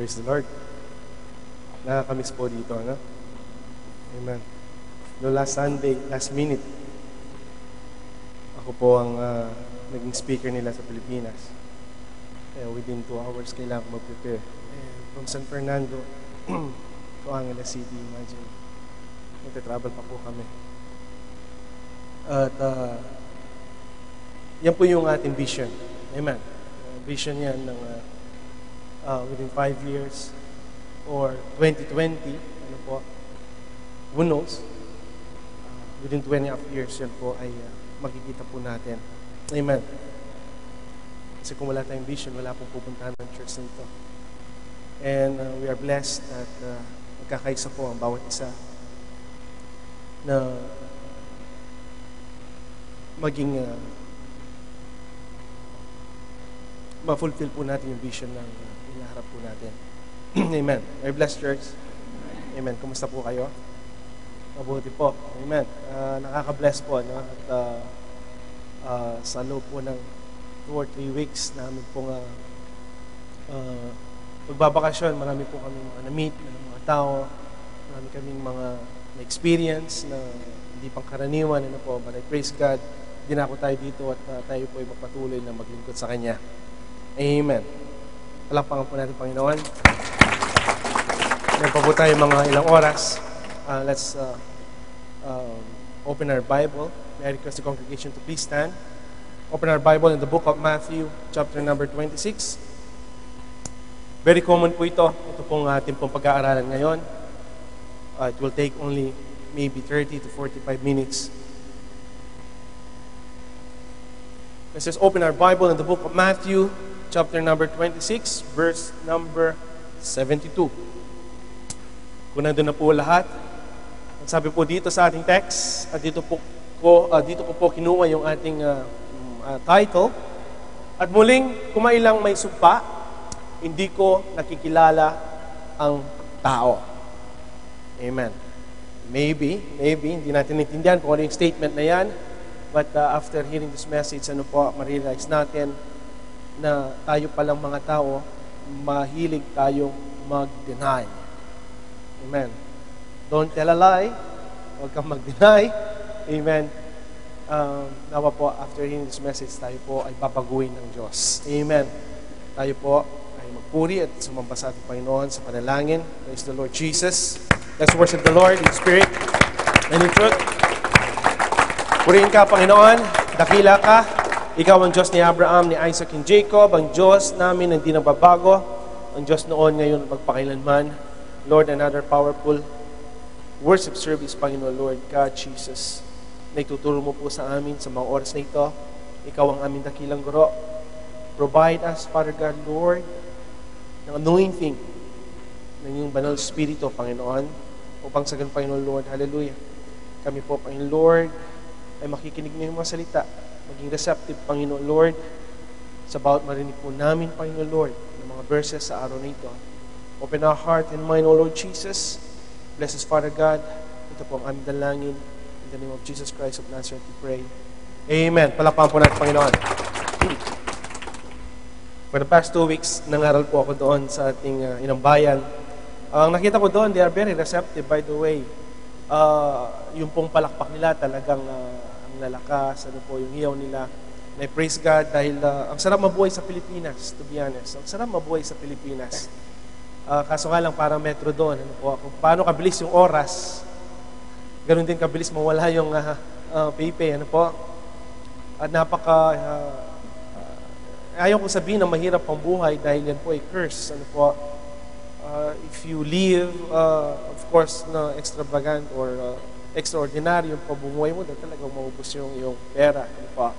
Praise the Lord. Nakakamiss po dito, ano? Amen. No, last Sunday, last minute, ako po ang naging speaker nila sa Pilipinas. Kaya within 2 hours kailangan ko mag-prepare. And from San Fernando to Angeles City, imagine. Magta-travel pa po kami. At yan po yung ating vision. Amen. Vision yan ng within 5 years or 2020, ano po, who knows, within 2.5 years yan po ay makikita po natin. Amen. Kasi kung wala tayong vision, wala pong pupuntahan ng church nito. And we are blessed at magkakaisa po ang bawat isa na maging ma-fulfill po natin yung vision ng hinaharap po natin. Amen. Are you blessed, church? Amen. Kumusta po kayo? Mabuti po. Amen. Nakaka-bless po, no? At sa loob po ng 2 or 3 weeks namin pong magbabakasyon, marami po kami mga na-meet ng mga tao, marami kaming mga na-experience na hindi pang karaniwan, ano po, but I praise God, dinako tayo dito at tayo po ay magpatuloy na maglingkod sa Kanya. Amen. Palakpakan po natin, Panginoon. Meron pa po tayo mga ilang oras. Let's open our Bible. May I request the congregation to please stand. Open our Bible in the book of Matthew, chapter number 26. Very common po ito. Ito pong ating pong pag-aaralan ngayon. It will take only maybe 30 to 45 minutes. Let's just open our Bible in the book of Matthew, chapter number 26, verse number 72. Kung nandun na po lahat, ang sabi po dito sa ating text, at dito ko po kinuha yung ating title, at muling kumailang may sumpa, hindi ko nakikilala ang tao. Amen. Maybe, hindi natin naintindihan kung ano yung statement na yan, but after hearing this message, ma-realize natin na tayo palang mga tao, mahilig tayong mag-deny. Amen. Don't tell a lie. Huwag kang mag-deny. Amen. Nawa po, after hearing this message, tayo po ay babaguhin ng Diyos. Amen. Tayo po ay magpuri at sumamba sa ating Panginoon sa panalangin. Praise the Lord Jesus. Let's worship the Lord in spirit and in truth. Purihin ka, Panginoon. Dakila ka. Ikaw ang Diyos ni Abraham, ni Isaac, and Jacob. Ang Diyos namin na hindi nababago. Ang Diyos noon, ngayon, magpakailanman. Lord, another powerful worship service, Panginoon, Lord God, Jesus. Na ituturo mo po sa amin sa mga oras na ito. Ikaw ang aming dakilang guro. Provide us, Father God, Lord, ng anointing ng iyong banal spirito, Panginoon, upang sa ganun, Panginoon, Lord, hallelujah. Kami po, Panginoon, Lord, ay makikinig na yung mga salita. Maging receptive, Panginoon Lord, sa bawat marinig po namin, Panginoon Lord, ng mga verses sa araw na ito. Open our heart and mind, O Lord Jesus. Bless us, Father God. Ito po ang aming dalangin. In the name of Jesus Christ of Nazareth, we pray. Amen. Palakpakan po natin, Panginoon. For the past 2 weeks, nangaral po ako doon sa ating inang bayan. Ang nakita ko doon, they are very receptive, by the way. Yung pong palakpak nila talagang lalakas, ano po yung hiyaw nila. And I praise God dahil ang sarap mabuhay sa Pilipinas, to be honest. Ang sarap mabuhay sa Pilipinas. Kaso nga lang parang metro doon. Ano po, kung paano kabilis yung oras, ganun din kabilis mawala yung pepe. Ano po? At ayaw ko sabihin na mahirap ang buhay dahil yan po ay curse. Ano po? If you live, of course, na extravagant or extraordinary yung pabumuhay mo, dahil talagang maubos yung pera. Ano pa.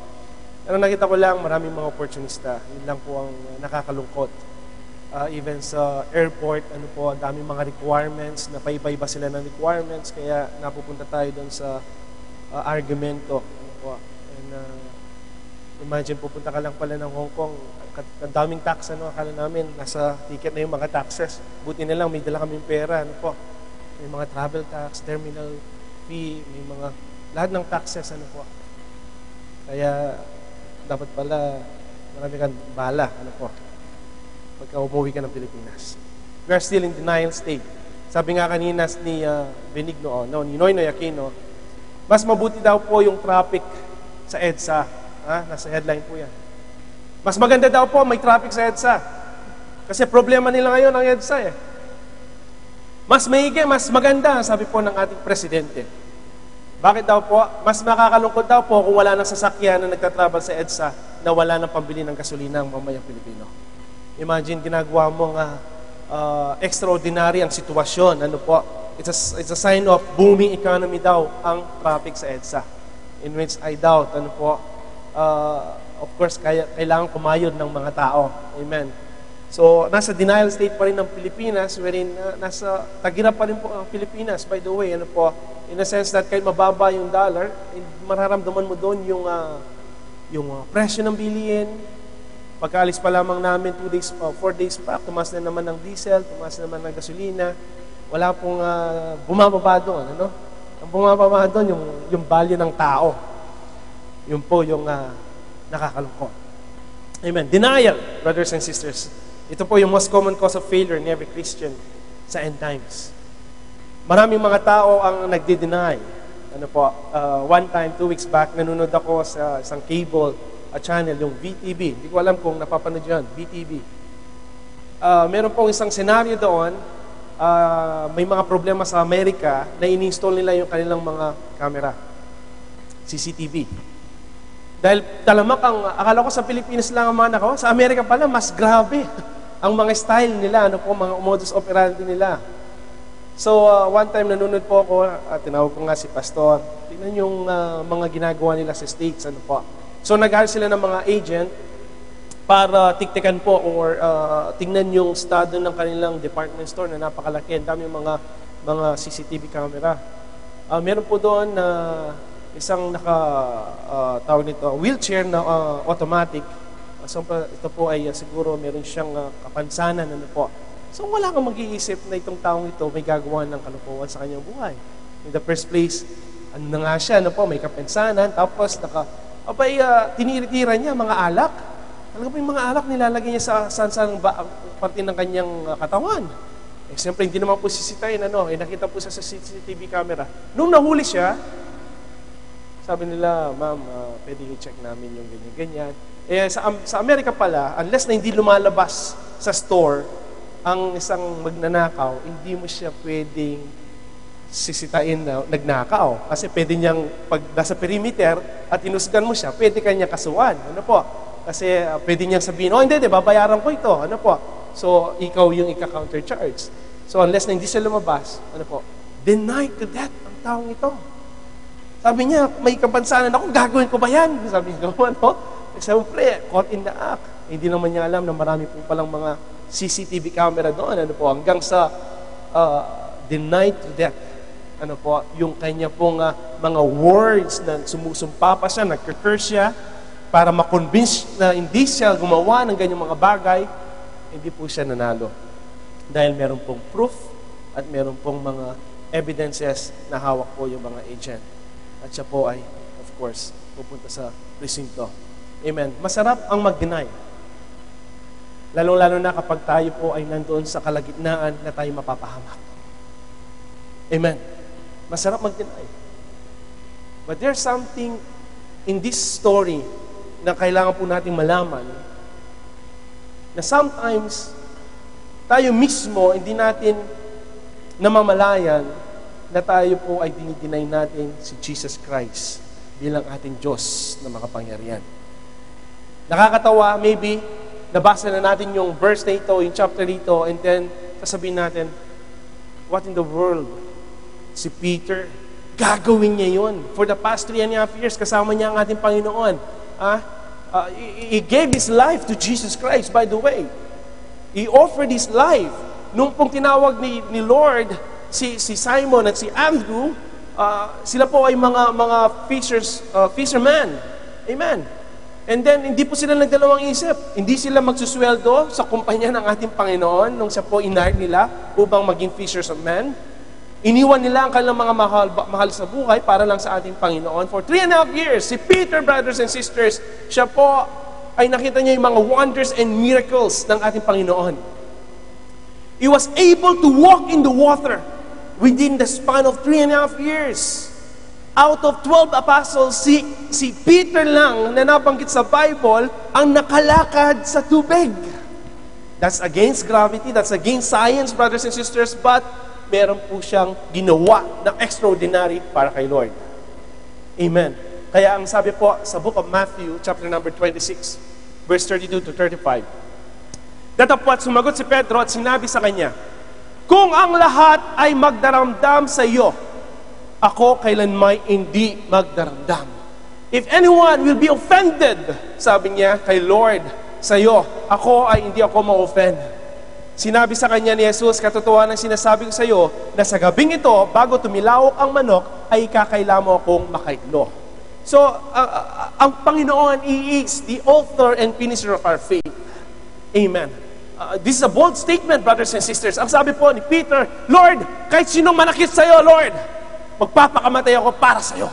Pero nakita ko lang, maraming mga opportunista. Yun lang po ang nakakalungkot. Even sa airport, ano po, ang daming mga requirements, na paiba-iba sila ng requirements, kaya napupunta tayo doon sa argumento. Ano po. And imagine, pupunta ka lang pala ng Hong Kong, ang daming tax, ano, akala namin, nasa ticket na yung mga taxes. Buti na lang, may dala kaming pera, ano po. May mga travel tax, terminal fee, may mga, lahat ng taxes, ano po. Kaya, dapat pala, marami kang bala, ano po, pagka umuwi ka ng Pilipinas. We are still in denial state. Sabi nga kanina ni Benigno, ni Noynoy Aquino, mas mabuti daw po yung traffic sa EDSA. Nasa headline po yan. Mas maganda daw po may traffic sa EDSA. Kasi problema nila ngayon ang EDSA eh. Mas maigi, mas maganda, sabi po ng ating presidente. Bakit daw po? Mas makakalungkot daw po kung wala ng sasakyan na nagtatravel sa EDSA na wala ng pambili ng gasolina ang mamayang Pilipino. Imagine, ginagawa mong extraordinary ang sitwasyon. Ano po? It's a sign of booming economy daw ang traffic sa EDSA. In which I doubt, ano po, of course, kailangan kumayod ng mga tao. Amen. So, nasa denial state pa rin ng Pilipinas, wherein nasa tagirap pa rin po ang Pilipinas, by the way, ano po, in a sense that kahit mababa yung dollar, mararamdaman mo doon yung presyo ng bilihin. Pagkaalis pa lamang namin 4 days back, tumaas na naman ng diesel, tumaas na naman ng gasolina, wala pong bumababa doon, ano? Ang bumababa doon, yung value ng tao. Yun po yung nakakalungkot. Amen. Denial, brothers and sisters. Ito po yung most common cause of failure in every Christian sa end times. Maraming mga tao ang nagde-deny. Ano po, one time, 2 weeks back, nanonood ako sa isang cable channel, yung VTV. Hindi ko alam kung napapanood yun, VTV. Meron pong isang senaryo doon, may mga problema sa Amerika na ini-install nila yung kanilang mga camera, CCTV. Dahil talamak akala ko sa Pilipinas lang ang mga nakawa, sa Amerika pala, mas grabe ang mga style nila, ano po, mga modus operandi nila. So, one time nanonood po ako, tinawag ko nga si Pastor, tingnan yung mga ginagawa nila sa States, ano po. So, nag-hire sila ng mga agent para tiktikan po or tingnan yung estado ng kanilang department store na napakalaki. Ang dami mga CCTV camera. Meron po doon na isang tawag nito, wheelchair na automatic. So, ito po ay siguro meron siyang kapansanan. Ano po. So, wala kang mag-iisip na itong taong ito may gagawa ng kalokohan sa kanyang buhay. In the first place, ano na nga siya, ano po, may kapansanan, tapos tinitira niya mga alak. Talaga po yung mga alak nilalagay niya sa saan parte ng kanyang katawan. Eh, siyempre, hindi naman po sisitayin, nakita po siya sa CCTV camera. Nung nahuli siya, sabi nila, ma'am, pwede i-check namin yung ganyan-ganyan. Eh, sa Amerika pala, unless na hindi lumalabas sa store, ang isang magnanakaw, hindi mo siya pwedeng sisitain na nagnakaw. Kasi pwede niyang, pag nasa perimeter at inusgan mo siya, pwede kanya kasuhan. Ano po? Kasi pwede niyang sabihin, hindi, babayaran ko ito. Ano po? So, ikaw yung ika-countercharge. So, unless na hindi siya lumabas, ano po? Denied to death ang taong ito. Sabi niya, may kapansanan ako, gagawin ko ba yan? Sabi niya, ano? Siyempre, caught in the act. Hindi naman niya alam na marami po palang mga CCTV camera doon. Ano po? Hanggang sa denied to death. Ano po? Yung kanya pong mga words na sumusumpa pa siya, nag-curse siya, para makonvince na hindi siya gumawa ng ganyang mga bagay, hindi po siya nanalo. Dahil meron pong proof at meron pong mga evidences na hawak po yung mga agent. At siya po ay, of course, pupunta sa presinto. Amen. Masarap ang mag-deny. Lalong-lalo na kapag tayo po ay nandoon sa kalagitnaan na tayo mapapahamak. Amen. Masarap mag-deny. But there's something in this story na kailangan po nating malaman na sometimes tayo mismo hindi natin namamalayan na tayo po ay dinideny natin si Jesus Christ bilang ating Diyos na makapangyarihan. Nakakatawa, maybe, nabasa na natin yung verse na ito, yung chapter dito, and then sasabihin natin, what in the world? Si Peter, gagawin niya yun. For the past 3.5 years, kasama niya ang ating Panginoon. He gave his life to Jesus Christ, by the way. He offered his life. Nung pong tinawag ni Lord, si Simon at si Andrew, sila po ay mga fishermen. Amen. And then, hindi po sila nagdalawang isip. Hindi sila magsusweldo sa kumpanya ng ating Panginoon nung siya po inhired nila upang maging fishers of men. Iniwan nila ang kanilang mga mahal sa buhay para lang sa ating Panginoon. For 3.5 years, si Peter, brothers and sisters, siya po ay nakita niya yung mga wonders and miracles ng ating Panginoon. He was able to walk in the water within the span of 3.5 years. Out of 12 apostles, si Peter lang na nabanggit sa Bible ang nakalakad sa tubig. That's against gravity, that's against science, brothers and sisters, but meron po siyang ginawa ng extraordinary para kay Lord. Amen. Kaya ang sabi po sa book of Matthew, chapter number 26, verse 32 to 35, datapwat sumagot si Pedro at sinabi sa kanya, kung ang lahat ay magdaramdam sa iyo, ako kailanmay hindi magdaramdam. If anyone will be offended, sabi niya kay Lord, sa iyo, hindi ako ma-offend. Sinabi sa kanya ni Jesus, katotohanan ang sinasabi ko sa iyo, na sa gabing ito, bago tumilawok ang manok, ay ikakaila mo akong makaidlo. So, ang Panginoon, He is the author and finisher of our faith. Amen. This is a bold statement, brothers and sisters. Ang sabi po ni Peter, Lord, kahit sinong manakit sa iyo, Lord, magpapakamatay ako para sa iyo.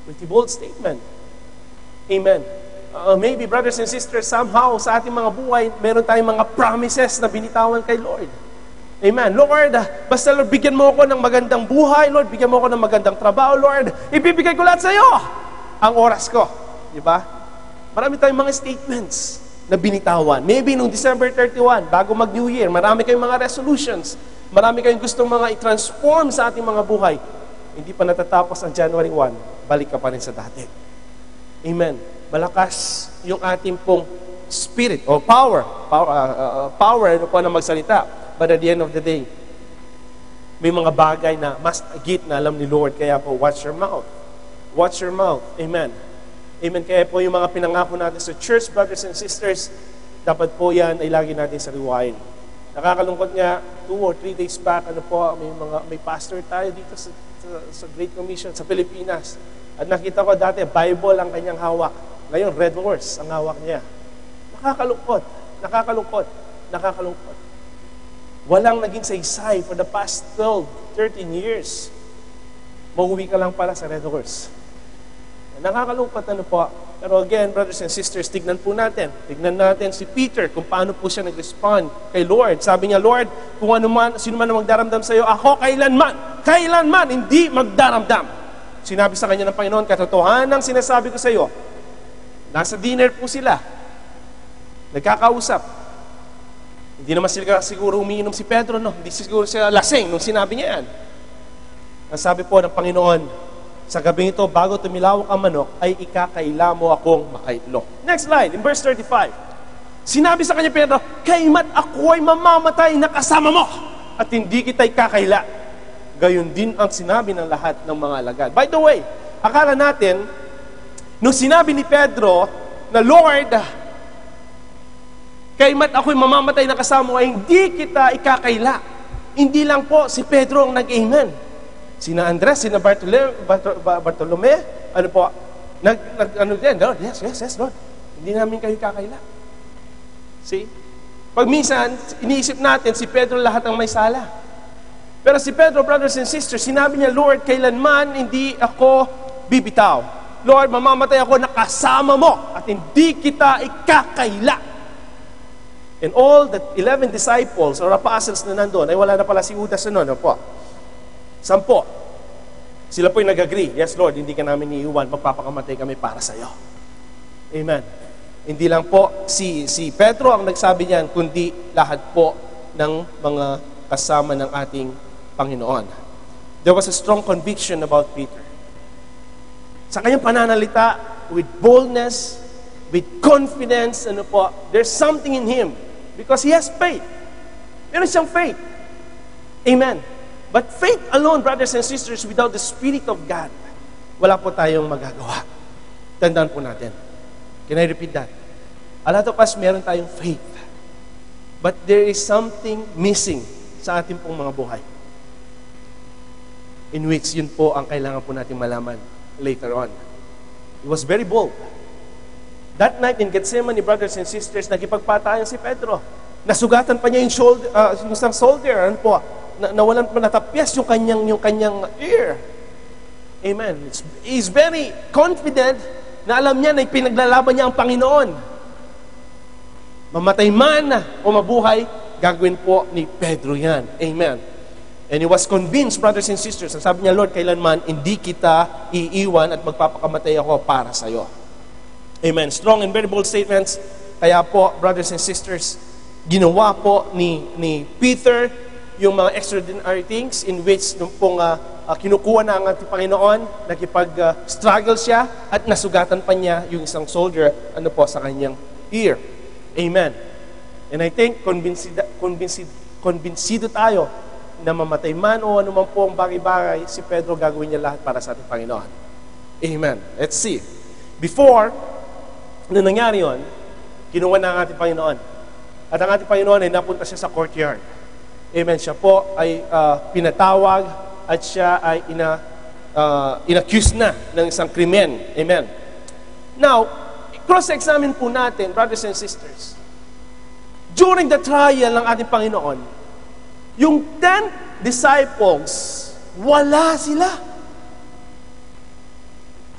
With a bold statement. Amen. Maybe, brothers and sisters, somehow sa ating mga buhay, meron tayong mga promises na binitawan kay Lord. Amen. Lord, basta Lord, bigyan mo ako ng magandang buhay. Lord, bigyan mo ako ng magandang trabaho. Lord, ibibigay ko lahat sa iyo ang oras ko. Diba? Marami tayong mga statements na binitawan. Maybe nung December 31, bago mag-New Year, marami kayong mga resolutions. Marami kayong gustong mga i-transform sa ating mga buhay. Hindi pa natatapos ang January 1, balik ka pa rin sa dati. Amen. Malakas yung ating pong spirit or power, ano po na magsalita. But at the end of the day, may mga bagay na mas agit na alam ni Lord. Kaya po, watch your mouth. Watch your mouth. Amen. Amen. Kaya po yung mga pinangako natin sa church, brothers and sisters, dapat po yan ay lagi natin sariwain. Nakakalungkot nga, 2 or 3 days back, may pastor tayo dito sa Great Commission sa Pilipinas. At nakita ko dati, Bible ang kanyang hawak. Ngayon, red horse ang hawak niya. Nakakalungkot. Nakakalungkot. Nakakalungkot. Walang naging saysay for the past 12, 13 years. Mauwi ka lang pala sa red horse. Nakakalungkot ano po. Pero again, brothers and sisters, tignan po natin. Tignan natin si Peter kung paano po siya nag-respond kay Lord. Sabi niya, Lord, kung ano man, sino man ang magdaramdam sa iyo, ako kailanman, hindi magdaramdam. Sinabi sa kanya ng Panginoon, katotohanan ang sinasabi ko sa iyo. Nasa dinner po sila. Nagkakausap. Hindi naman sila siguro umiinom si Pedro, no? Hindi siguro siya lasing nung sinabi niya yan. Ang sabi po ng Panginoon, sa gabing ito, bago tumilawak ang manok, ay ikakaila mo akong makaidlo. Next slide, in verse 35. Sinabi sa kanya, Pedro, kayma't ako ay mamamatay na kasama mo, at hindi kita ikakaila. Gayon din ang sinabi ng lahat ng mga alagad. By the way, akala natin, nung sinabi ni Pedro na, Lord, kayma't ako'y mamamatay na kasama mo, ay hindi kita ikakaila. Hindi lang po si Pedro ang nag-amen. Sina Andres, sina Bartolome, ano po, ano din, Lord, yes, Lord. Hindi namin kayo kakaila. See? Pag minsan, iniisip natin, si Pedro lahat ang may sala. Pero si Pedro, brothers and sisters, sinabi niya, Lord, kailanman hindi ako bibitaw. Lord, mamamatay ako na kasama mo at hindi kita ikakaila. And all the 11 disciples or apostles na nandun, ay wala na pala si Judas na nun, po. 10. Sila po'y nag-agree, yes Lord, hindi ka namin iiwan, magpapakamatay kami para sa iyo. Amen. Hindi lang po si Pedro ang nagsabi niyan, kundi lahat po ng mga kasama ng ating Panginoon. There was a strong conviction about Peter. Sa kanyang pananalita, with boldness, with confidence, ano po, there's something in him because he has faith. Meron siyang faith. Amen. But faith alone, brothers and sisters, without the Spirit of God, wala po tayong magagawa. Tandaan po natin. Can I repeat that? A lot of us, meron tayong faith. But there is something missing sa ating pong mga buhay. In which yun po ang kailangan po natin malaman later on. He was very bold. That night in Gethsemane, brothers and sisters, nagipagpatayan si Pedro. Nasugatan pa niya yung shoulder, yung isang soldier, ano po, nawalan pa, natapyas yung kanyang ear. Amen. He's very confident na alam niya na ipinaglalaban niya ang Panginoon. Mamatay man o mabuhay, gagawin po ni Pedro yan. Amen. And he was convinced, brothers and sisters, ang sabi niya, Lord, kailanman hindi kita iiwan at magpapakamatay ako para sa iyo. Amen. Strong and very bold statements. Kaya po, brothers and sisters, ginawa po ni Peter yung mga extraordinary things in which nung pong kinukuha na ang ating Panginoon, nakipag-struggle siya at nasugatan pa niya yung isang soldier sa kanyang ear. Amen. And I think konbinsido tayo na mamatay man o anuman po ang bagay-bagay, si Pedro gagawin niya lahat para sa ating Panginoon. Amen. Let's see. Before, nung nangyari yun, kinuha na ang ating Panginoon. At ang ating Panginoon ay napunta siya sa courtyard. Amen. Siya po ay pinatawag at siya ay inaccuse na ng isang krimen. Amen. Now, cross-examine po natin, brothers and sisters, during the trial ng ating Panginoon, yung 10 disciples, wala sila.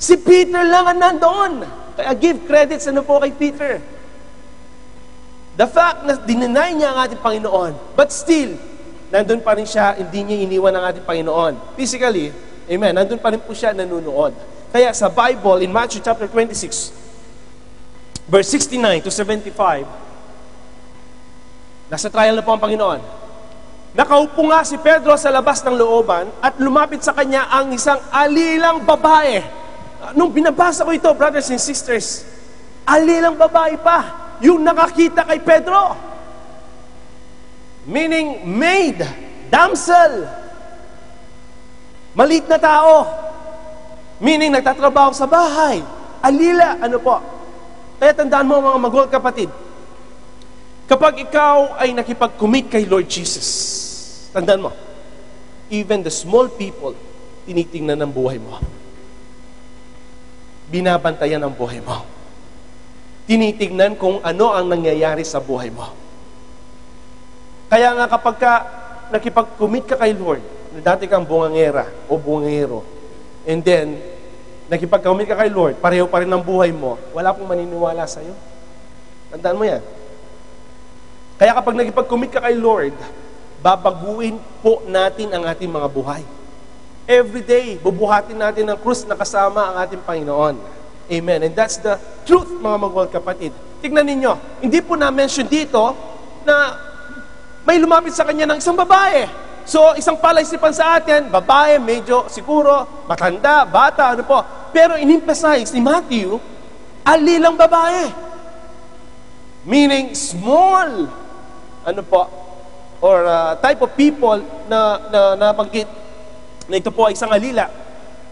Si Peter lang ang nandoon. Kaya give credits kay Peter. The fact na dinenay niya ang ating Panginoon, but still, nandun pa rin siya, hindi niya iniwan ang ating Panginoon. Physically, amen, nandun pa rin po siya nanunood. Kaya sa Bible, in Matthew chapter 26, verse 69 to 75, nasa trial na po ang Panginoon. Nakaupo nga si Pedro sa labas ng looban at lumapit sa kanya ang isang alilang babae. Nung binabasa ko ito, brothers and sisters, alilang babae pa yung nakakita kay Pedro. Meaning, maid, damsel, maliit na tao. Meaning, nagtatrabaho sa bahay. Alila, Kaya tandaan mo mga magulang kapatid, kapag ikaw ay nakipag-commit kay Lord Jesus, tandaan mo, even the small people, tinitingnan ang buhay mo. Binabantayan ang buhay mo. Tinitingnan kung ano ang nangyayari sa buhay mo. Kaya nga kapag nakipag-commit ka kay Lord, na dati kang bungangera o bungangero, and then, nakipag-commit ka kay Lord, pareho pa rin ang buhay mo, wala pong maniniwala sa'yo. Tandaan mo yan. Kaya kapag nakipag-commit ka kay Lord, babaguhin po natin ang ating mga buhay. Every day, bubuhatin natin ang krus na kasama ang ating Panginoon. Amen. And that's the truth, mga magulang kapatid. Tignan ninyo, hindi po na-mention dito na may lumapit sa kanya ng isang babae. So, isang palaisipan sa atin, babae, medyo siguro, matanda, bata, Pero in-emphasize ni Matthew, alilang babae. Meaning, small, or type of people na nabanggit na ito po ay isang alila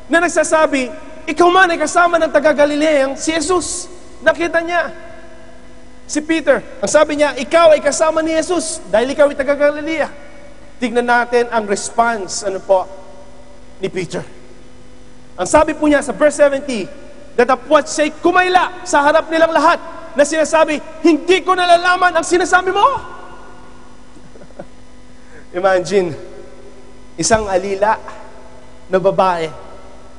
na nagsasabi, ikaw man ay kasama ng taga-Galileang si Jesus. Nakita niya si Peter. Ang sabi niya, ikaw ay kasama ni Jesus dahil ikaw ay taga-Galilea. Tignan natin ang response ni Peter. Ang sabi po niya sa verse 70, datapwat siya'y kumaila sa harap nilang lahat na sinasabi, hindi ko nalalaman ang sinasabi mo. Imagine, isang alila na babae,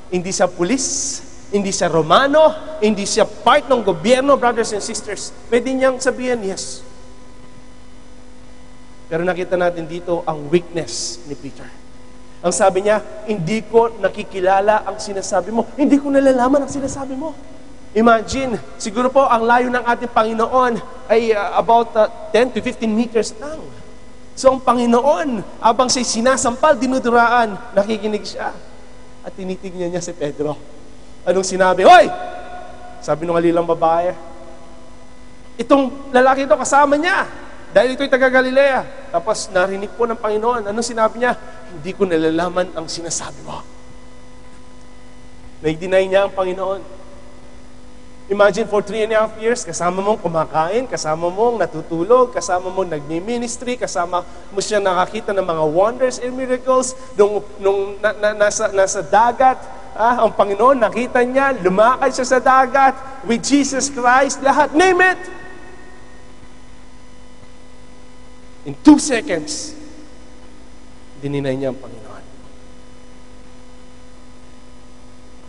hindi siya pulis, hindi siya Romano, hindi siya part ng gobyerno, brothers and sisters. Pwede niyang sabihin, yes. Pero nakita natin dito ang weakness ni Peter. Ang sabi niya, hindi ko nakikilala ang sinasabi mo. Hindi ko nalalaman ang sinasabi mo. Imagine, siguro po ang layo ng ating Panginoon ay about 10 to 15 meters lang. So ang Panginoon, abang siya'y sinasampal, dinuduraan, nakikinig siya. At tinitignan niya si Pedro. Anong sinabi? Hoy! Sabi ng alilang babae, itong lalaki ito kasama niya. Dahil ito'y taga-Galilea. Tapos narinig po ng Panginoon. Anong sinabi niya? Hindi ko nalalaman ang sinasabi mo. Nai-deny niya ang Panginoon. Imagine for 3.5 years, kasama mong kumakain, kasama mong natutulog, kasama mong nagmi-ministry, kasama mo siya nakakita ng mga wonders and miracles. Nung nasa dagat, ang Panginoon, nakita niya, lumakad siya sa dagat with Jesus Christ, lahat, name it. In 2 seconds, dininay niya ang Panginoon.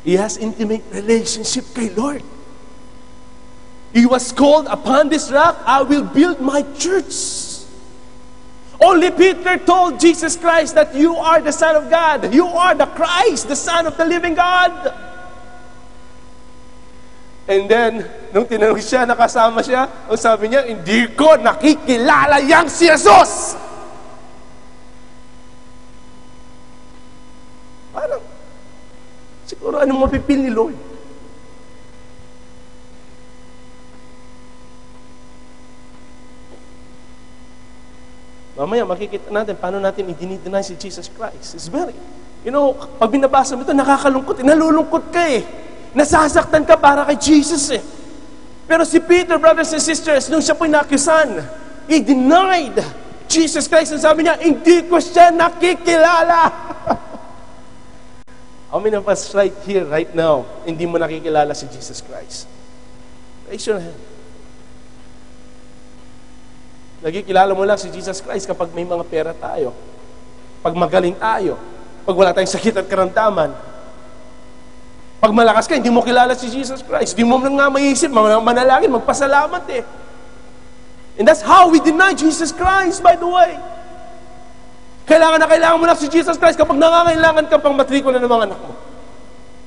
He has intimate relationship kay Lord. He was called, upon this rock, I will build my church. Only Peter told Jesus Christ that you are the Son of God. You are the Christ, the Son of the living God. And then, nung tinanong siya, nakasama siya, ang sabi niya, hindi ko nakikilala yang si Jesus. Parang, siguro anong mapipil ni Lord? Mamaya makikita natin paano natin i-deny si Jesus Christ. It's very, pag binabasa mo ito, nakakalungkot, nalulungkot ka eh. Nasasaktan ka para kay Jesus eh. Pero si Peter, brothers and sisters, nung siya po'y nakisan, he denied Jesus Christ. And sabi niya, hindi ko siya nakikilala. How many of us right here, right now, hindi mo nakikilala si Jesus Christ? Raise your hand. Nagkikilala mo lang si Jesus Christ kapag may mga pera tayo. Pag magaling tayo. Pag wala tayong sakit at karamdaman. Pag malakas ka, hindi mo kilala si Jesus Christ. Hindi mo lang nga maisip, manalangin, magpasalamat eh. And that's how we deny Jesus Christ, by the way. Kailangan mo lang si Jesus Christ kapag nangangailangan ka pang matrikula ng mga anak mo.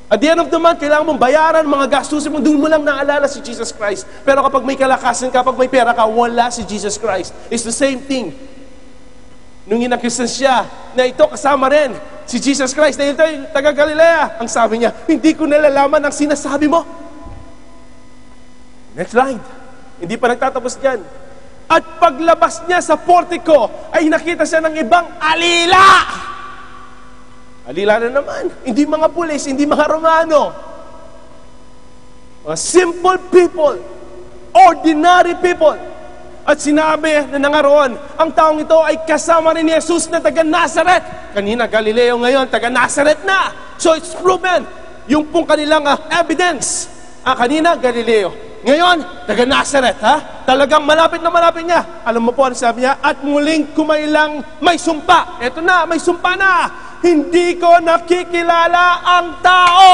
At the end of the month, kailangan mong bayaran mga gastusin mo, doon mo lang naalala si Jesus Christ. Pero kapag may kalakasan ka, kapag may pera ka, wala si Jesus Christ. It's the same thing. Nung inakrisan siya, na ito kasama rin si Jesus Christ, dahil ito taga Galilea. Ang sabi niya, hindi ko nalalaman ang sinasabi mo. Next slide. Hindi pa nagtatapos dyan. At paglabas niya sa portico, ay nakita siya ng ibang alila. Alila na naman. Hindi mga pulis, hindi mga Romano. Mga simple people. Ordinary people. At sinabi na nangaroon, ang taong ito ay kasama rin ni Jesus na taga Nazareth. Kanina Galileo, ngayon taga Nazareth na. So it's proven. Yung pong kanilang evidence. Kanina Galileo. Ngayon, taga Nazareth, ha? Talagang malapit na malapit niya. Alam mo po ano sabi niya? At muling kumailang may sumpa. Eto na, may sumpa na. Hindi ko nakikilala ang tao.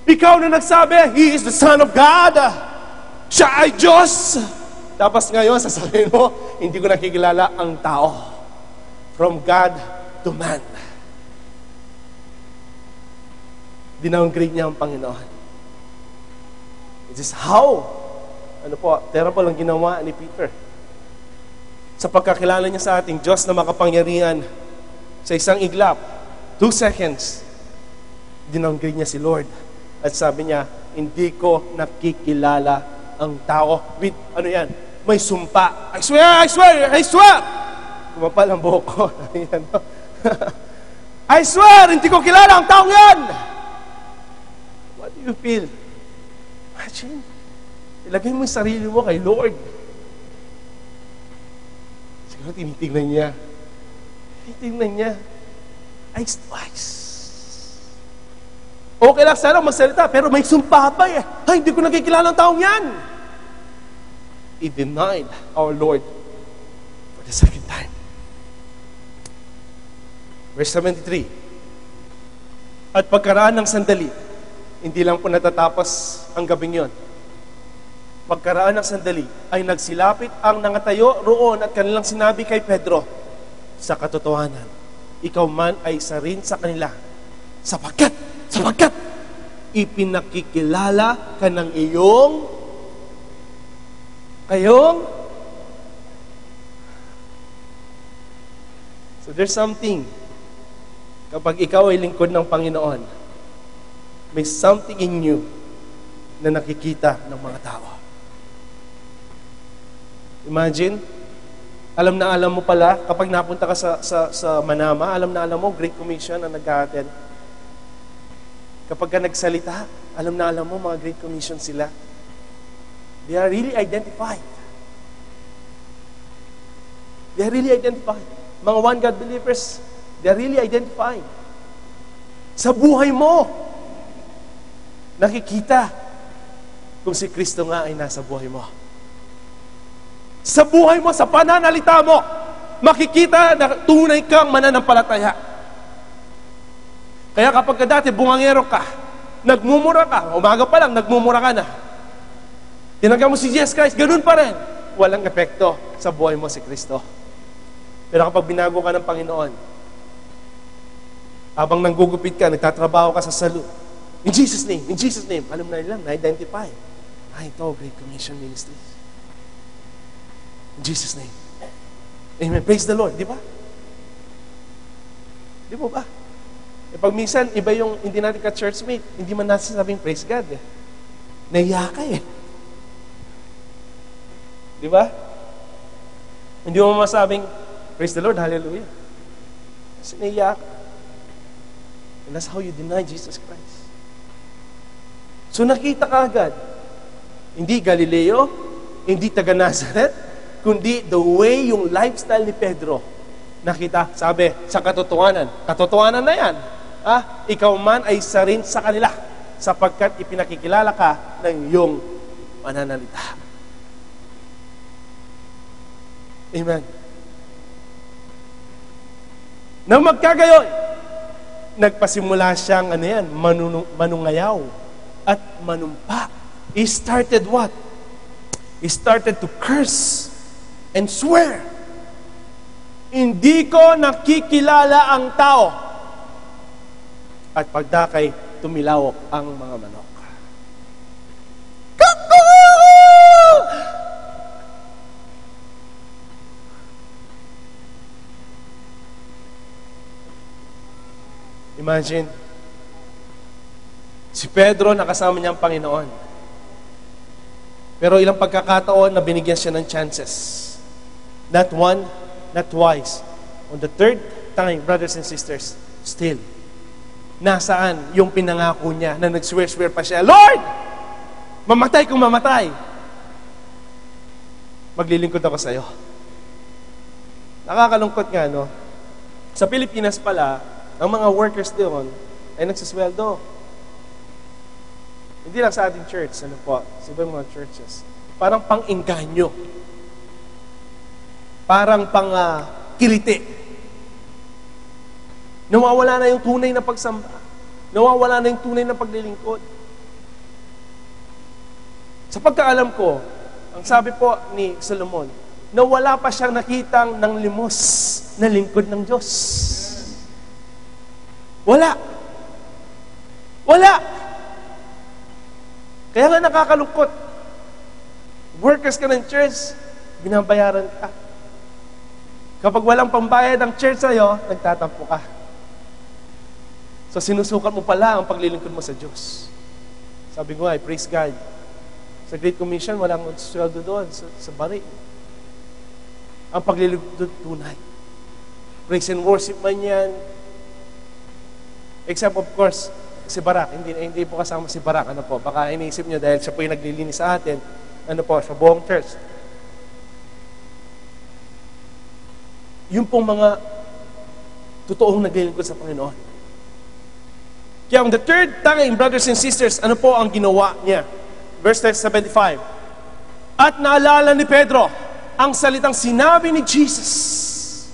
Ikaw na nagsabi, He is the Son of God. Siya ay Diyos. Tapos ngayon, sasabihin mo, hindi ko nakikilala ang tao. From God to man. Dinowngrade niya ang Panginoon. This is how, terrible ang ginawa ni Peter. Sa pagkakilala niya sa ating Diyos na makapangyarihan, sa isang iglap, 2 seconds, dinowngrade niya si Lord. At sabi niya, hindi ko nakikilala ang tao. With, may sumpa. I swear! Kumapal ang buhok ko. I swear, hindi ko kilala ang taong yan! What do you feel? Imagine, ilagay mo yung sarili mo kay Lord. Siguro tinitingnan niya. Eyes to eyes. Okay lang sana magsalita, pero may sumpa pa eh. Ay, hindi ko nakikilala ang taong yan. He denied our Lord for the second time. Verse 73. At pagkaraan ng sandali, hindi lang po natatapos ang gabing yon. Pagkaraan ng sandali, ay nagsilapit ang nangatayo roon at kanilang sinabi kay Pedro, sa katotohanan, ikaw man ay isa rin sa kanila, sapagkat, ipinakikilala ka ng kayong. So there's something, kapag ikaw ay lingkod ng Panginoon, may something in you na nakikita ng mga tao. Imagine, alam mo pala, kapag napunta ka sa Manama, alam mo, Great Commission na nag-a-attend. Kapag ka nagsalita, alam mo, mga Great Commission sila. They are really identified. Mga One God believers, they are really identified. Sa buhay mo, nakikita kung si Kristo nga ay nasa buhay mo. Sa buhay mo, sa pananalita mo, makikita na tunay kang mananampalataya. Kaya kapag dati bungangero ka, nagmumura ka, umaga pa lang, nagmumura ka na. Tinanggap mo si Jesus Christ, ganun pa rin. Walang epekto sa buhay mo si Kristo. Pero kapag binago ka ng Panginoon, habang nanggugupit ka, nagtatrabaho ka sa salon, in Jesus' name, alam na nila, na-identify. Ito, Great Commission Ministries. In Jesus' name. Amen. Praise the Lord, di ba? Di mo ba? Pag minsan, iba yung hindi natin ka-churchmate, hindi man natin sabing praise God. Naiya ka Di ba? Hindi mo masabing, praise the Lord, hallelujah. Kasi naiya ka. And that's how you deny Jesus Christ. So nakita ka agad, hindi Galileo, hindi taga Nazareth, kundi the way yung lifestyle ni Pedro. Nakita, sabi, sa katotohanan. Katotohanan na yan. Ikaw man ay isa rin sa kanila sapagkat ipinakikilala ka ng iyong pananalita. Amen. Nang magkagayon, nagpasimula siyang manungayaw at manumpa. He started what? He started to curse and swear. Hindi ko nakikilala ang tao. At pagdakay, tumilawok ang mga manok. Kuku! Imagine, si Pedro nakasama niya ang Panginoon. Pero ilang pagkakataon na binigyan siya ng chances. Not one, not twice. On the third time, brothers and sisters, still, nasaan yung pinangako niya na nag-swear pa siya, Lord, mamatay kung mamatay. Maglilingkod ako sa iyo. Nakakalungkot nga, no? Sa Pilipinas pala, ang mga workers doon ay nagsasweldo. Hindi lang sa ating church, sa ibang mga churches. Parang pang-engganyo. Parang pang-kiliti. Nawawala na yung tunay na pagsamba. Nawawala na yung tunay na paglilingkod. Sa pagkaalam ko, ang sabi po ni Solomon, na wala pa siyang nakitang ng limos na lingkod ng Diyos. Wala. Kaya nga nakakalungkot. Workers ka ng church, binabayaran ka. Kapag walang pambayad ang church sa'yo, nagtatampo ka. So sinusukat mo pala ang paglilingkod mo sa Diyos. Sabi ko ay, praise God. Sa Great Commission, walang sweldo doon sa bari. Ang paglilingkod tunay. Praise and worship man yan. Except of course, si Barak. Hindi po kasama si Barak. Baka iniisip nyo dahil siya po yung naglilinis sa atin. Sa buong church. Yung pong mga totoong naglilingkod sa Panginoon. Kaya on the third time, brothers and sisters, ano po ang ginawa niya? Verse 75. At naalala ni Pedro ang salitang sinabi ni Jesus.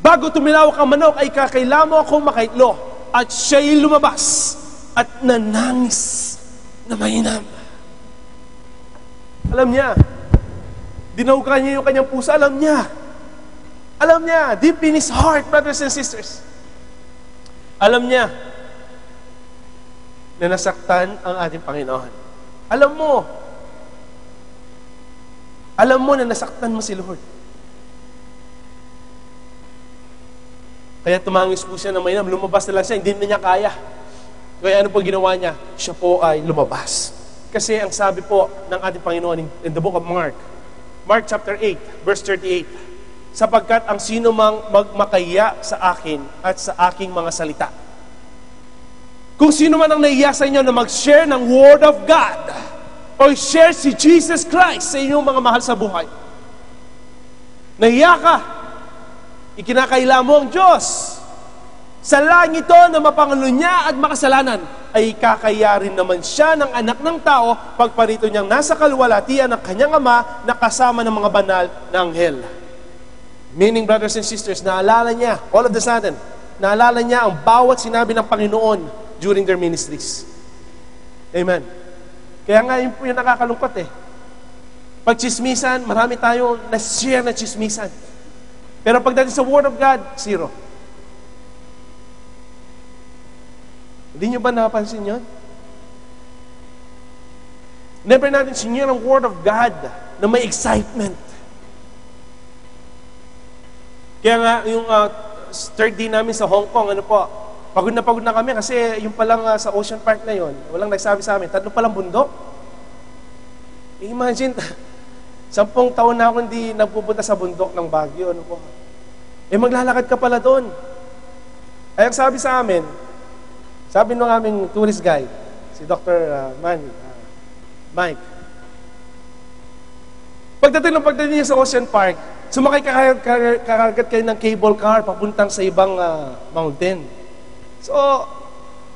Bago tumilawak ang manok, ay kakailamo akong makaitlo. At siya'y lumabas at nanangis na mainam. Alam niya, dinahukan niya yung kanyang puso. Alam niya, deep in his heart, brothers and sisters. Alam niya na nasaktan ang ating Panginoon. Alam mo na nasaktan mo si Lord. Kaya tumangis po siya na mainam, lumabas na lang siya, hindi na niya kaya. Kaya ano po ginawa niya? Siya po ay lumabas. Kasi ang sabi po ng ating Panginoon in the book of Mark chapter 8, verse 38, sapagkat ang sino mang magmakaya sa akin at sa aking mga salita. Kung sino man ang naiya sa inyo na mag-share ng Word of God o share si Jesus Christ sa inyong mga mahal sa buhay, naiya ka, ikinakaila mo ang Diyos. Sa langit ito na mapangulo niya at makasalanan, ay kakaya rin naman siya ng anak ng tao pagparito niyang nasa kaluwalhatian ng kanyang ama na kasama ng mga banal na anghel. Meaning, brothers and sisters, naalala niya, all of the sudden, naalala niya ang bawat sinabi ng Panginoon during their ministries. Amen. Kaya nga yun po yung nakakalungkot Pag chismisan, marami tayong na-share na chismisan. Pero pagdating sa Word of God, zero. Hindi nyo ba napansin yun? Never natin sinyer ang Word of God na may excitement. Kaya nga, yung third day namin sa Hong Kong, pagod na kami kasi yung palang sa Ocean Park na yon, walang nagsabi sa amin, 3 palang bundok. Imagine, 10 taon na ako hindi nagpupunta sa bundok ng Baguio. Maglalakad ka pala doon. Ay, ang sabi sa amin, sabi ng aming tourist guide, si Dr. Mike, pagdating niya sa Ocean Park, sumakay kakagat kayo ng cable car papuntang sa ibang mountain. So,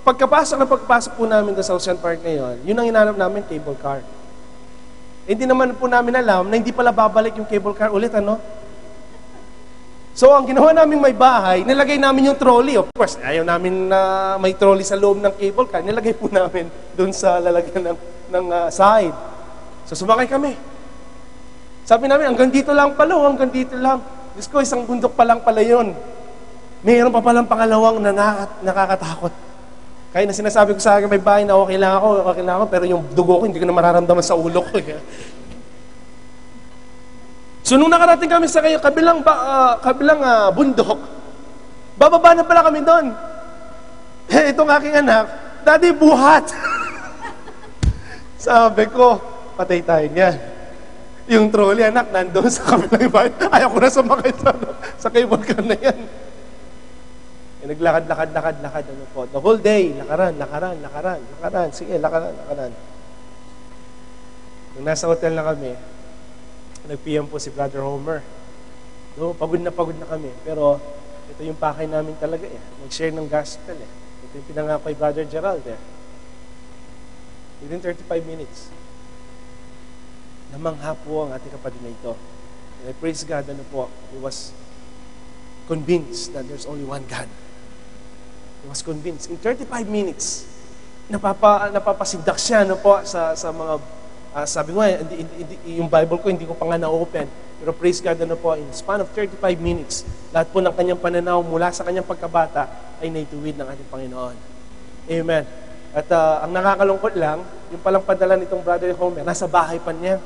pagpasok po namin doon sa Ocean Park ngayon, yun ang hinanap namin, cable car. Hindi naman po namin alam na hindi pala babalik yung cable car ulit, So, ang ginawa namin may bahay, nilagay namin yung trolley. Of course, ayaw namin na may trolley sa loob ng cable car. Nilagay po namin doon sa lalagyan ng side. So, sumakay kami. Sabi namin, hanggang dito lang pala, hanggang dito lang. Diyos ko, isang bundok pa lang pala yun. Mayroon pa palang pangalawang nakakatakot. Kaya na sinasabi ko sa akin, may bahay na okay lang ako, pero yung dugo ko, hindi ko na mararamdaman sa ulo ko. So, nung nakarating kami sa kabilang bundok, bababa na pala kami doon. Itong aking anak, Daddy, buhat! Sabi ko, patay tayo niyan. Yung trolley, anak, nandoon sa kabilang bahay. Ayaw ko na sumakay sa cable car na yan. Naglakad. The whole day, lakaran. Sige, lakaran. Nung nasa hotel na kami, nag-PM po si Brother Homer. No, pagod na kami. Pero ito yung pakay namin talaga mag-share ng gospel Ito yung pinangako kay Brother Gerald Within 35 minutes. Namangha po ang ating kapatid na ito. And I praise God, he was convinced that there's only one God. He was convinced. In 35 minutes, napapasindak siya sa mga sabi ko yung Bible ko, hindi ko pa nga na-open. Pero praise God, in the span of 35 minutes, lahat po ng kanyang pananaw mula sa kanyang pagkabata ay naituwid ng ating Panginoon. Amen. At ang nakakalungkot lang, yung palang padala nitong Brother Homer, nasa bahay pa niya.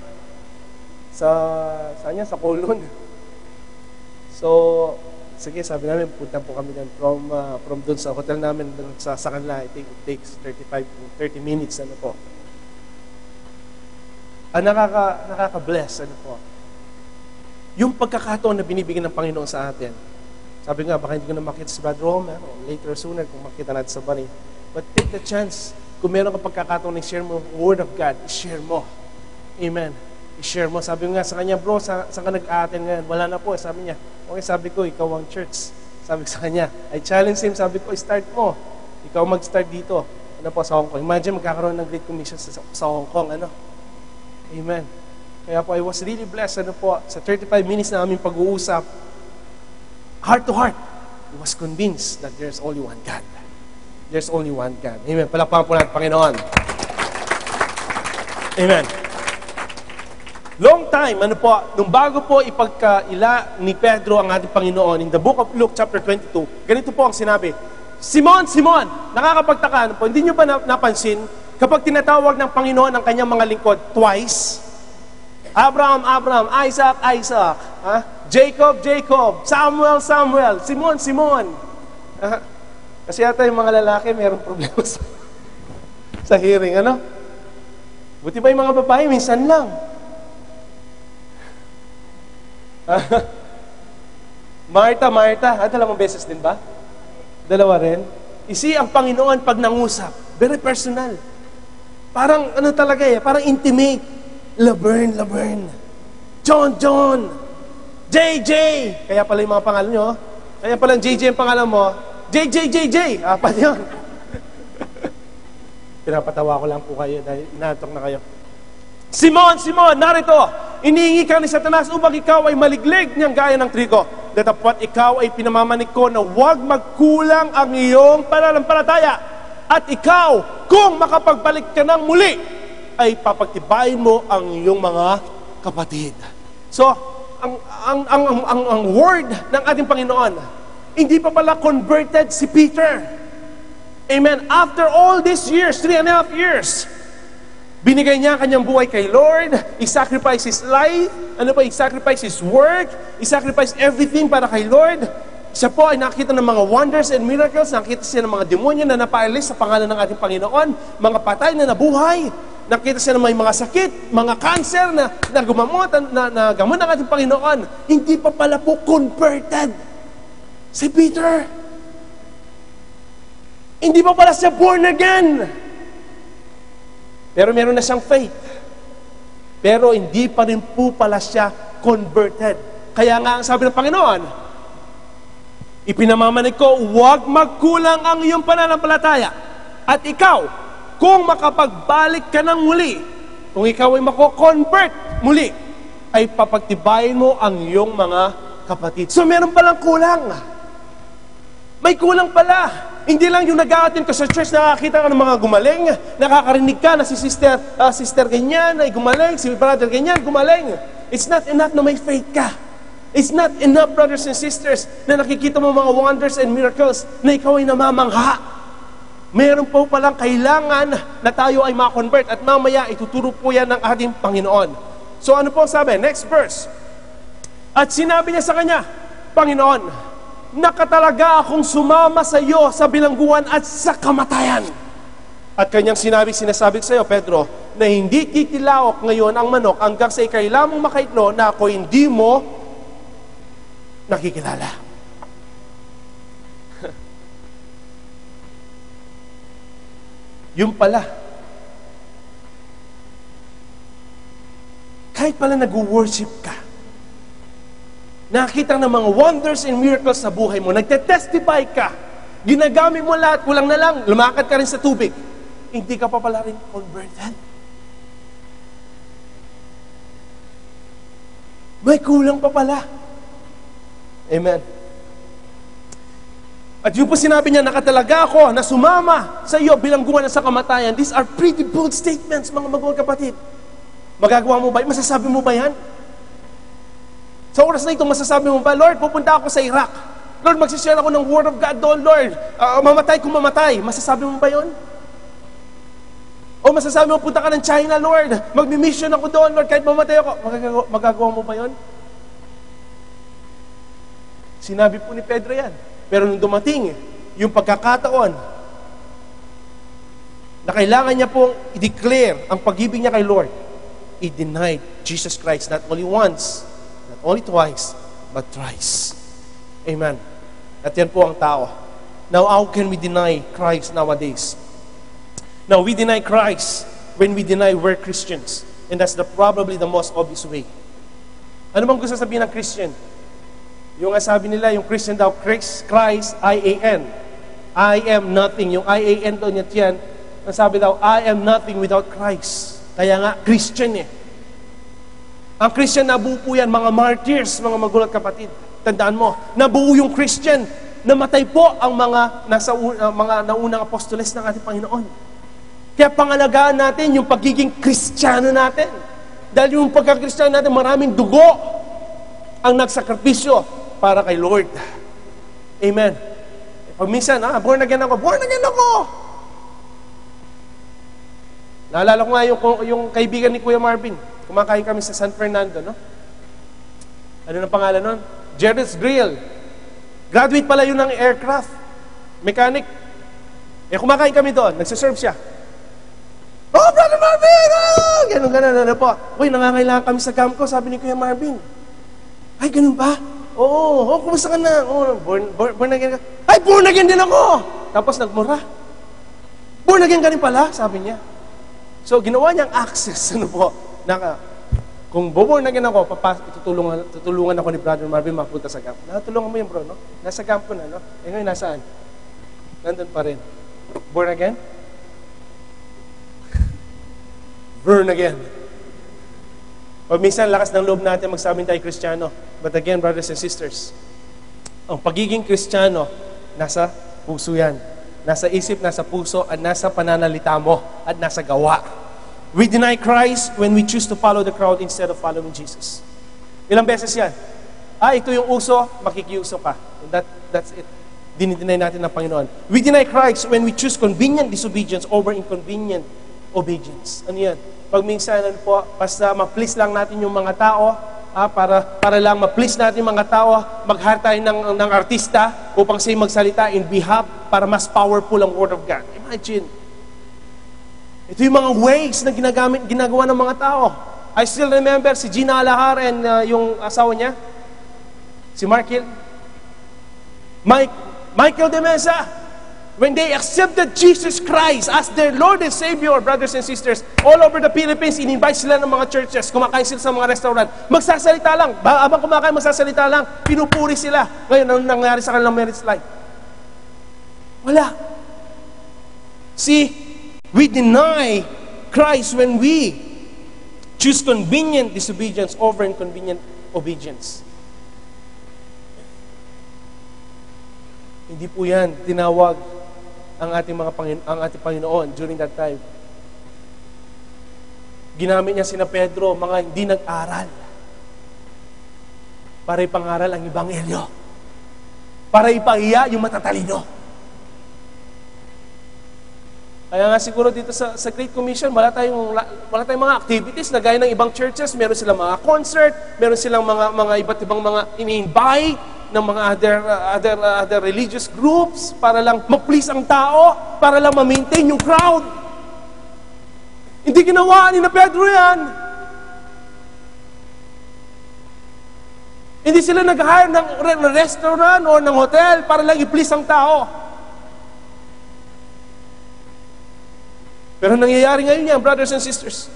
Sa Colon. So, sige, sabi namin, punta po kami doon from doon sa hotel namin, sa kanila, I think it takes 30 minutes, nakaka-bless, yung pagkakataon na binibigyan ng Panginoon sa atin. Sabi nga, baka hindi ko na makita si Brother Homer, later or sooner, kung makita natin sa bani. But take the chance, kung meron ka pagkakataon na i-share mo Word of God, i-share mo. Amen. I-share mo. Sabi nga sa kanya, bro, saan ka nag-aaten ngayon? Wala na po. Sabi niya, okay, sabi ko, ikaw ang church. Sabi ko sa kanya, I challenge him, sabi ko, start mo. Ikaw mag-start dito. Sa Hong Kong. Imagine, magkakaroon ng Great Commission sa Hong Kong, Amen. Kaya po, I was really blessed, sa 35 minutes na aming pag-uusap, heart to heart, I was convinced that there's only one God. There's only one God. Amen. Palakpakan po natin, Panginoon. Amen. Long time, nung bago po ipagkaila ni Pedro ang ating Panginoon, in the book of Luke chapter 22, ganito po ang sinabi, Simon, nakakapagtaka, hindi nyo ba napansin, kapag tinatawag ng Panginoon ang kanyang mga lingkod twice, Abraham, Isaac, Jacob, Samuel, Simon. Kasi yata yung mga lalaki mayroong problema sa hearing, Buti ba yung mga babae, minsan lang. Marta, dalawang beses din ba? Dalawa rin. Ang Panginoon pag nangusap, very personal. Parang talaga parang intimate. Laverne. John. JJ. Kaya pala yung mga pangalan nyo. Kaya pala JJ ang pangalan mo. JJ. Apat yun. Pinapatawa ko lang po kayo dahil inaantok na kayo. Simon, narito. Inihingi ka ni Satanas upang ikaw ay maliglig niyang gaya ng trigo. Datapwat ikaw ay pinamamanig ko na huwag magkulang ang iyong pananampalataya. At ikaw, kung makapagbalik ka ng muli, ay papagtibayin mo ang iyong mga kapatid. So, ang word ng ating Panginoon, hindi pa pala converted si Peter. Amen. After all these years, 3.5 years, binigay niya ang kanyang buhay kay Lord, i-sacrifice his life, i-sacrifice his work, i-sacrifice everything para kay Lord. Siya po ay nakita ng mga wonders and miracles, nakita siya ng mga demonyo na napaalis sa pangalan ng ating Panginoon, mga patay na nabuhay, nakita siya ng may mga sakit, mga cancer na gumamot, na gamot ng ating Panginoon. Hindi pa pala po converted si Peter. Hindi pa pala siya born again. Pero meron na siyang faith. Pero hindi pa rin po pala siya converted. Kaya nga ang sabi ng Panginoon, ipinamamanig ko, huwag magkulang ang iyong pananampalataya. At ikaw, kung makapagbalik ka ng muli, kung ikaw ay mako-convert muli, ay papagtibayin mo ang iyong mga kapatid. So meron palang kulang. May kulang pala. Hindi lang yung nag-a-attend ka sa church, nakakita ka ng mga gumaling, nakakarinig ka na si sister ganyan ay gumaling, si brother ganyan gumaling. It's not enough na may faith ka. It's not enough, brothers and sisters, na nakikita mo mga wonders and miracles na ikaw ay namamangha. Meron po palang kailangan na tayo ay ma-convert at mamaya ituturo po yan ng ating Panginoon. So ano po sabi? Next verse. At sinabi niya sa kanya, Panginoon, nakatalaga akong sumama sa iyo sa bilangguan at sa kamatayan. At kanyang sinasabi sa iyo, Pedro, na hindi titilaok ngayon ang manok hanggang sa ikay lamang makaitlo na ako hindi mo nakikilala. Yung pala, kahit pala nag-worship ka, nakita ng mga wonders and miracles sa buhay mo, nagte-testify ka, ginagamit mo lahat, kulang na lang, lumakad ka rin sa tubig, hindi ka pa pala rin converted. May kulang pa pala. Amen. At yun po sinabi niya, nakatalaga ako na sumama sa iyo bilangguan na sa kamatayan. These are pretty bold statements, mga magulang kapatid. Magagawa mo ba? Masasabi mo ba yan? Sa oras na ito, masasabi mo ba, Lord, pupunta ako sa Iraq. Lord, magsishare ako ng Word of God doon, Lord. Mamatay kung mamatay. Masasabi mo ba yun? O masasabi mo, punta ka ng China, Lord. Magmi-mission ako doon, Lord, kahit mamatay ako. Magagawa mo ba yun? Sinabi po ni Pedro yan. Pero nung dumating, yung pagkakataon, na kailangan niya pong i-declare ang pag-ibig niya kay Lord, he denied Jesus Christ not only once, not only twice, but thrice. Amen. At yan po ang tao. Now, how can we deny Christ nowadays? Now, we deny Christ when we deny we're Christians. And that's probably the most obvious way. Ano bang gusto sabihin ng Christian? Yung sabi nila, yung Christian daw, Christ, I-A-N. I am nothing. Yung I-A-N daw niya yan, nasabi daw, I am nothing without Christ. Kaya nga, Christian eh. Ang Christian, nabuo po yan, mga martyrs, mga magulang kapatid. Tandaan mo, nabuo yung Christian, namatay po ang mga naunang apostoles ng ating Panginoon. Kaya pangalagaan natin yung pagiging Kristiyano natin. Dahil yung pagkakristyano natin, maraming dugo ang nagsakripisyo para kay Lord. Amen. Pag minsan, born again ako. Naalala ko nga yung kaibigan ni Kuya Marvin. Kumakain kami sa San Fernando, no? Ano ng pangalan nun? Jerry's Grill. Graduate pala yun ng aircraft. Mechanic. Kumakain kami doon. Nagsiserve siya. Oh, Brother Marvin! Oh! Ganun, ano po. Uy, nangangailangan kami sa camp ko, sabi ni Kuya Marvin. Ay, ganun ba? Oo, kumusta ka na? Born again ka? Ay, born again din ako! Tapos nagmura. Born again ka rin pala, sabi niya. So, ginawa niyang access, ano po, kung born again ako, tutulungan ako ni Brother Marvin mapunta sa camp. Natulungan mo yun, bro, no? Nasa camp ko na, no? Ngayon, nasaan? Nandun pa rin. Born again? Born again. Pag minsan, lakas ng loob natin magsabing tayo Kristiyano. But again, brothers and sisters, ang pagiging Kristiyano, nasa puso yan. Nasa isip, nasa puso, at nasa pananalita mo, at nasa gawa. We deny Christ when we choose to follow the crowd instead of following Jesus. Ilang beses yan? Ito yung uso, makikiuso ka. And that's it. Dinideny natin ng Panginoon. We deny Christ when we choose convenient disobedience over inconvenient obedience. Ano yan? Pag minsan, basta ma-please lang natin yung mga tao, para lang ma-please natin yung mga tao, mag-hire tayo ng artista upang siya magsalita in behalf para mas powerful ang Word of God. Imagine. Ito yung mga ways na ginagawa ng mga tao. I still remember si Gina Alahar and yung asawa niya, si Michael de Mesa, when they accepted Jesus Christ as their Lord and Savior, brothers and sisters, all over the Philippines, in-invite sila ng mga churches, kumakain sila sa mga restaurant, magsasalita lang, habang kumakain, magsasalita lang, pinupuri sila. Ngayon, anong nangyari sa kanilang marriage life? Wala. See, we deny Christ when we choose convenient disobedience over inconvenient obedience. Hindi po yan tinawag ang ating Panginoon during that time. Ginamit niya sina Pedro, mga hindi nag-aral, para ipangaral ang Ebanghelyo, para ipahiya yung matatalino. Kaya nga siguro dito sa Great Commission, wala tayong mga activities na gaya ng ibang churches. Meron silang mga concert, meron silang mga iba't ibang mga ini-invite ng mga other religious groups para lang ma-please ang tao, para lang ma-maintain yung crowd. Hindi ginawa ni na Pedro yan. Hindi sila nag-hire ng restaurant o ng hotel para lang i-please ang tao. Pero nangyayari ngayon yan, brothers and sisters.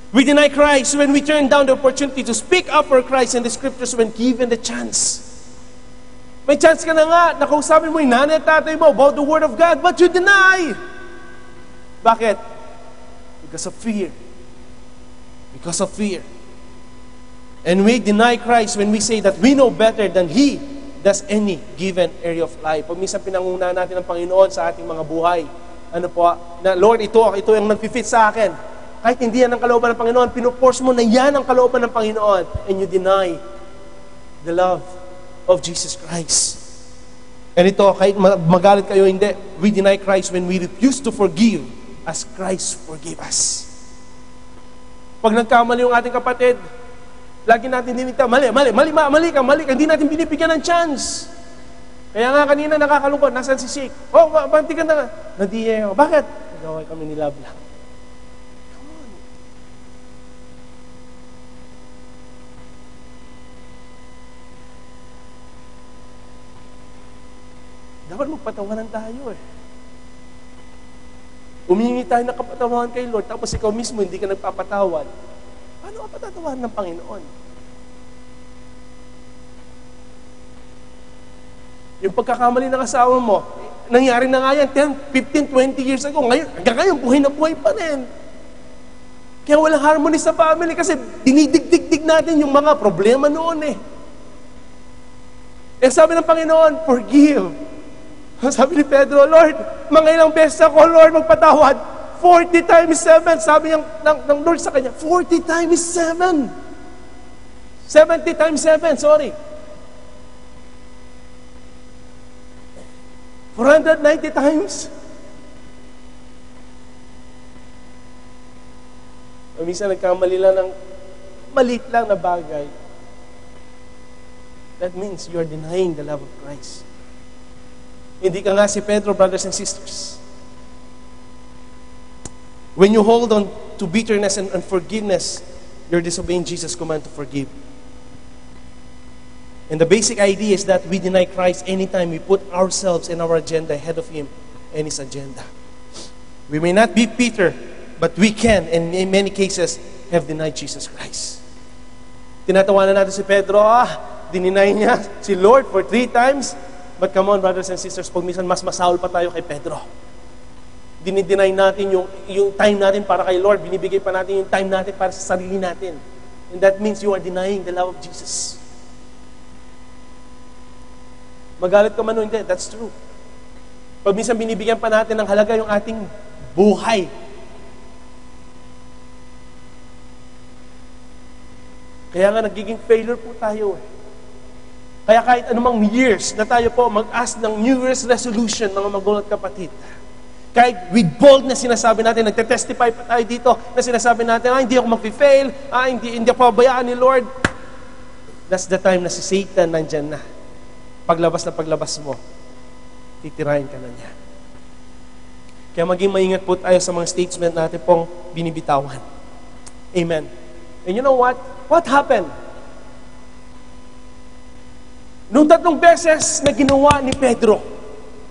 We deny Christ when we turn down the opportunity to speak up for Christ in the scriptures when given the chance. May chance ka na nga, nakausapin mo yung nanay at tatay mo about the Word of God, but you deny. Bakit? Because of fear. Because of fear. And we deny Christ when we say that we know better than He does any given area of life. Pag minsan pinanguna natin ang Panginoon sa ating mga buhay, na Lord, ito yung nag-fit sa akin. Kahit hindi yan ang kalooban ng Panginoon, pinuforce mo na yan ang kalooban ng Panginoon, and you deny the love of Jesus Christ. And ito, kahit magalit kayo, hindi, we deny Christ when we refuse to forgive as Christ forgave us. Pag nagkamali yung ating kapatid, lagi natin dinita, mali ka, hindi natin binibigyan ng chance. Kaya nga kanina nakakalungkot, nasan si Sik? Banti ka na. Nadiye ako. Bakit? Nagaway kami ni Love lang. Dapat magpatawanan tayo eh. Umingi tayo ng kapatawanan kay Lord, tapos ikaw mismo hindi ka nagpapatawad. Paano ka patatawanan ng Panginoon? Yung pagkakamali ng asawa mo, nangyari na nga yan 10, 15, 20 years ago. Hanggang ngayon, buhay na buhay pa rin. Kaya walang harmony sa family kasi dinidigdig natin yung mga problema noon eh. Eh sabi ng Panginoon, forgive. Sabi ni Pedro, Lord, mga ilang beses ako, Lord, magpatawad. 40 times 7. Sabi ng Lord sa kanya, 40 times 7. 70 times 7, sorry. 490 times. Minsan nagkamali lang ng maliit lang na bagay. That means you are denying the love of Christ. Hindi ka nga si Pedro, brothers and sisters. When you hold on to bitterness and unforgiveness, you're disobeying Jesus' command to forgive. And the basic idea is that we deny Christ anytime we put ourselves and our agenda ahead of Him and His agenda. We may not be Peter, but we can, and in many cases, have denied Jesus Christ. Tinatawanan natin si Pedro, dininay niya si Lord for 3 times. But come on, brothers and sisters, pag minsan mas masahol pa tayo kay Pedro. Dinideny natin yung time natin para kay Lord, binibigay pa natin yung time natin para sa sarili natin. And that means you are denying the love of Jesus. Magalit ka man o hindi, that's true. Pag minsan binibigyan pa natin ng halaga yung ating buhay. Kaya nga nagiging failure po tayo eh. Kaya kahit anumang years na tayo po mag-ask ng New Year's resolution, mga magulang at kapatid, kahit with boldness sinasabi natin, nagte-testify pa tayo dito, na sinasabi natin, hindi ako mag-fail, hindi ako pabayaan ni Lord. That's the time na si Satan nandyan na. Paglabas mo, titirahin ka na niya. Kaya maging maingat po tayo sa mga statement natin pong binibitawan. Amen. And you know what? What happened? Nung 3 beses na ginawa ni Pedro,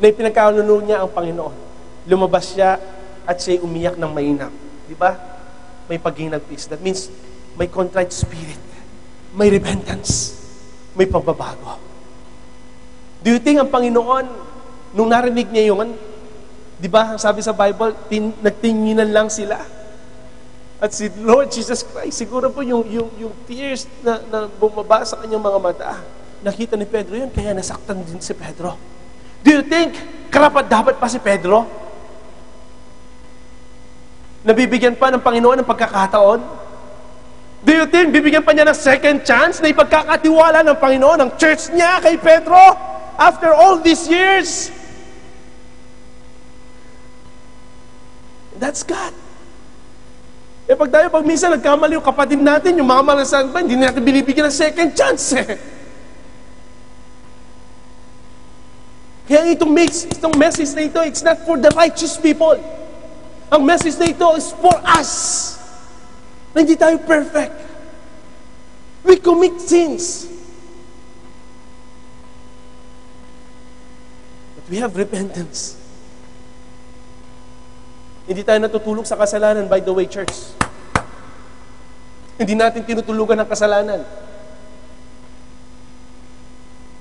na ipinagkanuno niya ang Panginoon, lumabas siya at siya'y umiyak ng mainam. Di ba? May paghinag peace. That means may contrite spirit. May repentance. May pagbabago. Do you think ang Panginoon, nung narinig niya yun, di ba, sabi sa Bible, nagtinginan lang sila. At si Lord Jesus Christ, siguro po yung tears na bumaba sa kanyang mga mata, nakita ni Pedro yun, kaya nasaktan din si Pedro. Do you think karapat-dapat pa si Pedro? Nabibigyan pa ng Panginoon ng pagkakataon? Do you think bibigyan pa niya ng second chance na ipagkakatiwala ng Panginoon ang church niya kay Pedro after all these years? That's God. Pag minsan nagkamali yung kapatid natin, yung mga malasan pa, hindi natin binibigyan ng second chance eh. Kaya itong message na ito, it's not for the righteous people. Ang message na ito is for us. Na hindi tayo perfect. We commit sins. But we have repentance. Hindi tayo natutulog sa kasalanan, by the way, church. Hindi natin tinutulugan ng kasalanan.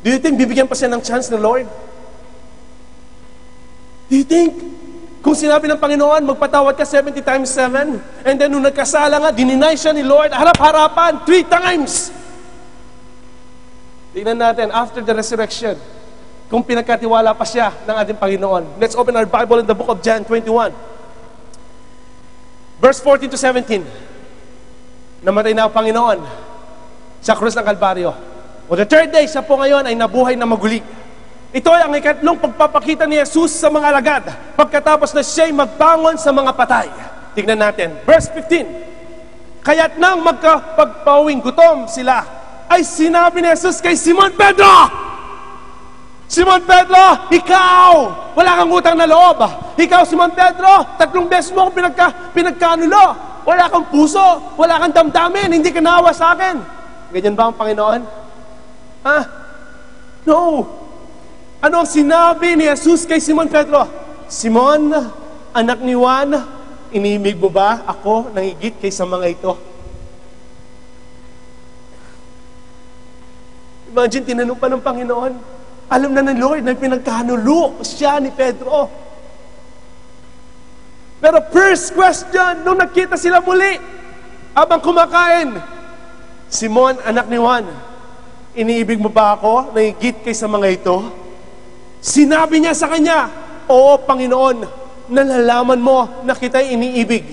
Do you think bibigyan pa siya ng chance ng Lord? Do you think, kung sinabi ng Panginoon, magpatawad ka 70 times 7, and then nung nagkasala nga, dininay siya ni Lord, harap-harapan, 3 times. Tingnan natin, after the resurrection, kung pinagkatiwala pa siya ng ating Panginoon. Let's open our Bible in the book of John 21. Verse 14 to 17. Namatay na ang Panginoon sa krus ng Kalbaryo. On the 3rd day, siya po ngayon ay nabuhay na maguli. Ito ay ang ikatlong pagpapakita ni Jesus sa mga alagad pagkatapos na siya'y magbangon sa mga patay. Tignan natin. Verse 15. Kaya't nang magkapagpawing gutom sila, ay sinabi ni Jesus kay Simon Pedro, Simon Pedro, ikaw, wala kang utang na loob. Ikaw, Simon Pedro, 3 beses mo akong pinagkanulo. Wala kang puso, wala kang damdamin, hindi ka naawa sa akin. Ganyan ba ang Panginoon? Ha? No. Ano ang sinabi ni Jesus kay Simon Pedro? Simon, anak ni Juan, inimig mo ba ako ng higit kaysa mga ito? Imagine, tinanong pa ng Panginoon. Alam na ng Lord na pinagkanulo siya ni Pedro. Pero first question, nung nakita sila muli, abang kumakain, Simon, anak ni Juan, iniibig mo ba ako na higit kaysa mga ito? Sinabi niya sa kanya, oo, Panginoon, nalalaman mo na kita'y iniibig.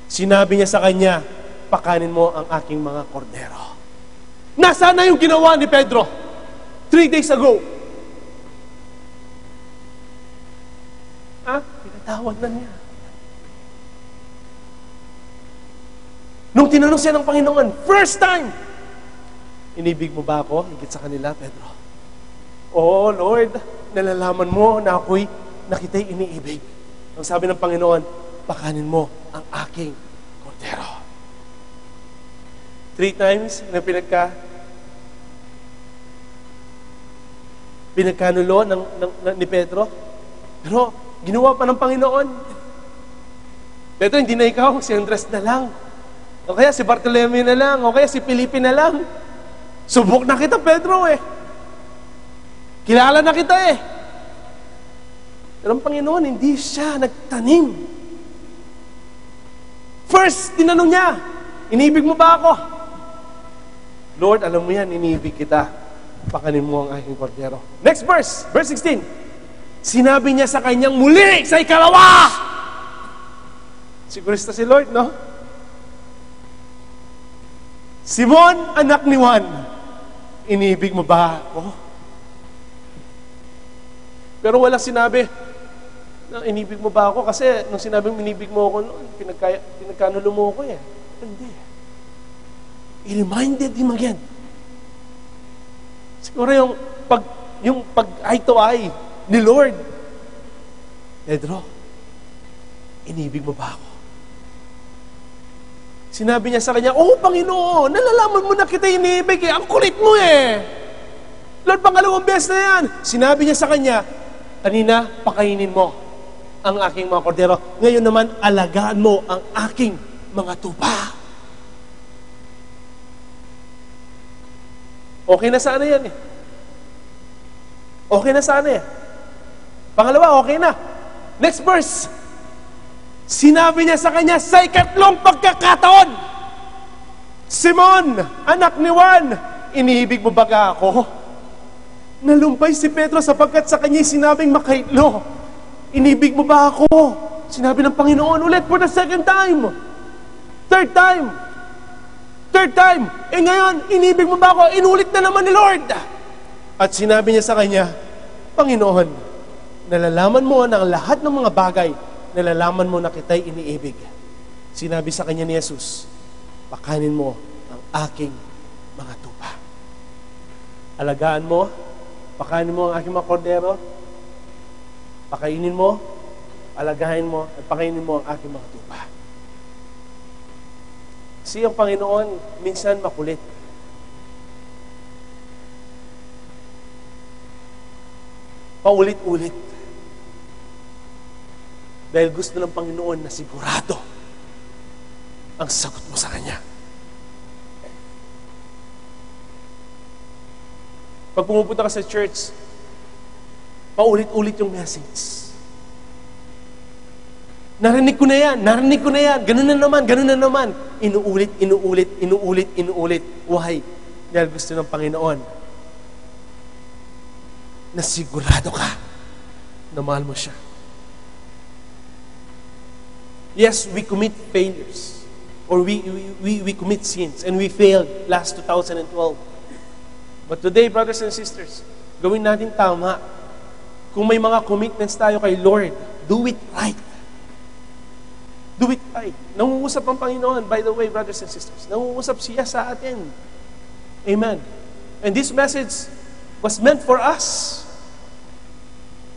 Sinabi niya sa kanya, pakanin mo ang aking mga kordero. Nasaan na yung ginawa ni Pedro? 3 days ago. Pinatawad na niya. Nung tinanong siya ng Panginoon, first time, inibig mo ba ako higit sa kanila, Pedro? Oo, Lord, nalalaman mo na ako'y nakita'y iniibig. Ang sabi ng Panginoon, pakanin mo ang aking kordero. 3 times na pinagkanulo ni Pedro. Pero ginawa pa ng Panginoon. Pedro, hindi na ikaw, si Andres na lang. O kaya si Bartolomeo na lang. O kaya si Felipe na lang. Subok na kita, Pedro eh. Kilala na kita eh. Pero ang Panginoon, hindi siya nagtanim. First, tinanong niya, inibig mo ba ako? Lord, alam mo yan, inibig kita. Pakanin mo ang aking kordero. Next verse, verse 16. Sinabi niya sa kanyang muli sa ikalawa. Sigurista si Lord, no? Simon, anak ni Juan, inibig mo ba ako? Pero walang sinabi na inibig mo ba ako? Kasi nung sinabing inibig mo ako noon, pinagkanulo mo ako eh. Hindi. He reminded him again. Siguro yung pag eye to eye ni Lord. Pedro, inibig mo ba ako? Sinabi niya sa kanya, Panginoon, nalalaman mo na kita inibig eh. Ang kulit mo eh. Lord, pangalawang beses na yan. Sinabi niya sa kanya, kanina, pakainin mo ang aking mga kordero. Ngayon naman, alagaan mo ang aking mga tupa. Okay na sana yan eh. Okay na sana eh. Pangalawa, okay na. Next verse. Sinabi niya sa kanya sa ikatlong pagkakataon, Simon, anak ni Juan, inibig mo ba ako? Nalumpay si Pedro sapagkat sa kanya sinabing makaitlo. Inibig mo ba ako? Sinabi ng Panginoon ulit for the second time. Third time. Ngayon, inibig mo ba ako? Inulit na naman ni Lord. At sinabi niya sa kanya, Panginoon, nalalaman mo na ang lahat ng mga bagay, nalalaman mo na kita'y iniibig. Sinabi sa kanya ni Jesus, pakainin mo ang aking mga tupa. Alagaan mo, pakainin mo ang aking mga kordero, pakainin mo, alagahin mo, at pakainin mo ang aking mga tupa. Kasi ang Panginoon, minsan makulit. Paulit-ulit. Dahil gusto ng Panginoon na sigurado ang sagot mo sa Kanya. Pag pumupunta ka sa church, paulit-ulit yung message. Narinig ko na yan, ganun na naman. Inuulit. Why? Dahil gusto ng Panginoon na sigurado ka na mahal mo siya. Yes, we commit failures. Or we commit sins. And we failed last 2012. But today, brothers and sisters, gawin natin tama. Kung may mga commitments tayo kay Lord, do it right. Do it right. Nangungusap ang Panginoon, by the way, brothers and sisters. Nangungusap siya sa atin. Amen. And this message was meant for us.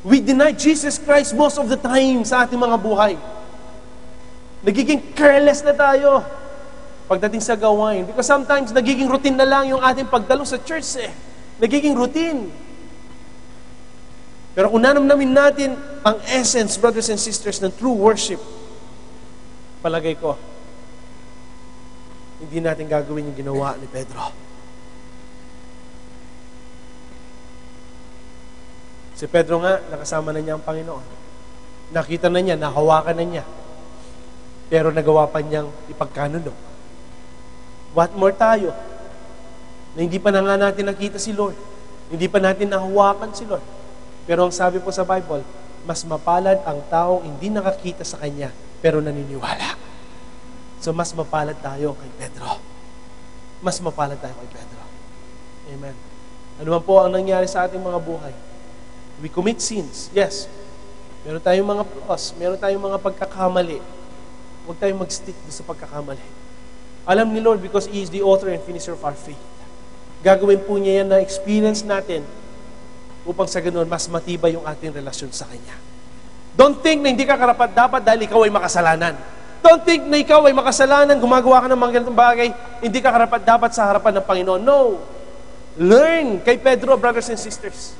We deny Jesus Christ most of the time sa ating mga buhay. Nagiging careless na tayo pagdating sa gawain. Because sometimes, nagiging routine na lang yung ating pagdalo sa church eh. Nagiging routine. Pero kung nanamnamin natin ang essence, brothers and sisters, ng true worship, palagay ko, hindi natin gagawin yung ginawa ni Pedro. Si Pedro nga, nakasama na niya ang Panginoon. Nakita na niya, nahawakan na niya. Pero nagawa pa niyang ipagkanuno. What more tayo? Na hindi pa na nga natin nakita si Lord. Hindi pa natin nahawakan si Lord. Pero ang sabi po sa Bible, mas mapalad ang taong hindi nakakita sa Kanya, pero naniniwala. So mas mapalad tayo kay Pedro. Mas mapalad tayo kay Pedro. Amen. Ano man po ang nangyari sa ating mga buhay? We commit sins. Yes. Meron tayong mga flaws. Meron tayong mga pagkakamali. Huwag tayong mag-stick sa pagkakamali. Alam ni Lord because He is the author and finisher of our faith. Gagawin po niya yan na experience natin upang sa ganoon, mas matibay yung ating relasyon sa Kanya. Don't think na hindi ka karapat-dapat dahil ikaw ay makasalanan. Don't think na ikaw ay makasalanan, gumagawa ka ng mga ganitong bagay, hindi ka karapat-dapat sa harapan ng Panginoon. No. Learn kay Pedro, brothers and sisters.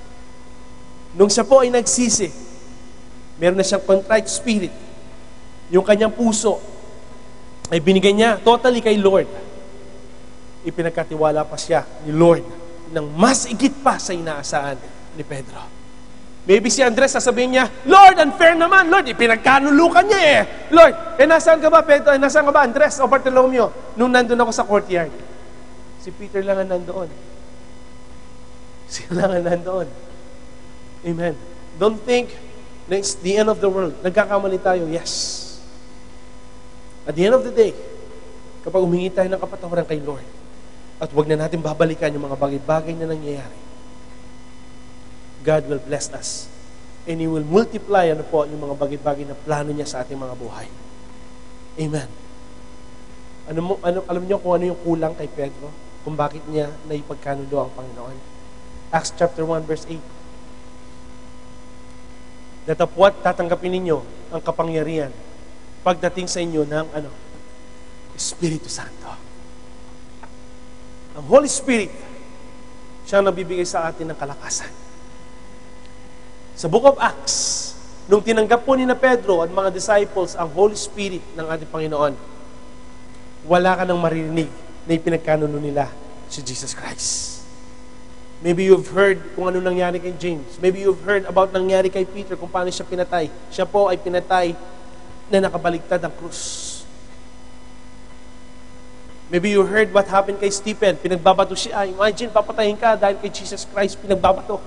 Nung siya po ay nagsisi, meron na siyang contrite spirit. Yung kanyang puso ay binigay niya totally kay Lord. Ipinagkatiwala pa siya ni Lord ng mas igit pa sa inaasahan ni Pedro. Maybe si Andres sasabihin niya, Lord, unfair naman. Lord, ipinagkanulukan niya eh. Lord, nasaan ka ba, Pedro? Nasaan ka ba, Andres o Bartolomeo? Nung nandun ako sa courtyard. Si Peter lang ang nandoon. Siya lang ang nandoon. Amen. Don't think na it's the end of the world. Nagkakamali tayo, yes. At the end of the day, kapag humingi tayo ng kapatawaran kay Lord, At huwag na natin babalikan yung mga bagay-bagay na nangyayari. God will bless us. And He will multiply yung mga bagay-bagay na plano niya sa ating mga buhay. Amen. Alam niyo kung ano yung kulang kay Pedro? Kung bakit niya naipagkanulo ang Panginoon? Acts chapter 1 verse 8. Datapwat tatanggapin ninyo ang kapangyarihan pagdating sa inyo ng Espiritu Santo. Ang Holy Spirit, siya ang nabibigay sa atin ng kalakasan. Sa Book of Acts, nung tinanggap po ni na Pedro at mga disciples ang Holy Spirit ng ating Panginoon, wala ka nang maririnig na ipinagkanuno nila si Jesus Christ. Maybe you've heard kung ano nangyari kay James. Maybe you've heard about nangyari kay Peter, kung paano siya pinatay. Siya po ay pinatay na nakabaligtad ang krus. Maybe you heard what happened kay Stephen. Pinagbabato siya. Imagine, papatayin ka dahil kay Jesus Christ pinagbabato.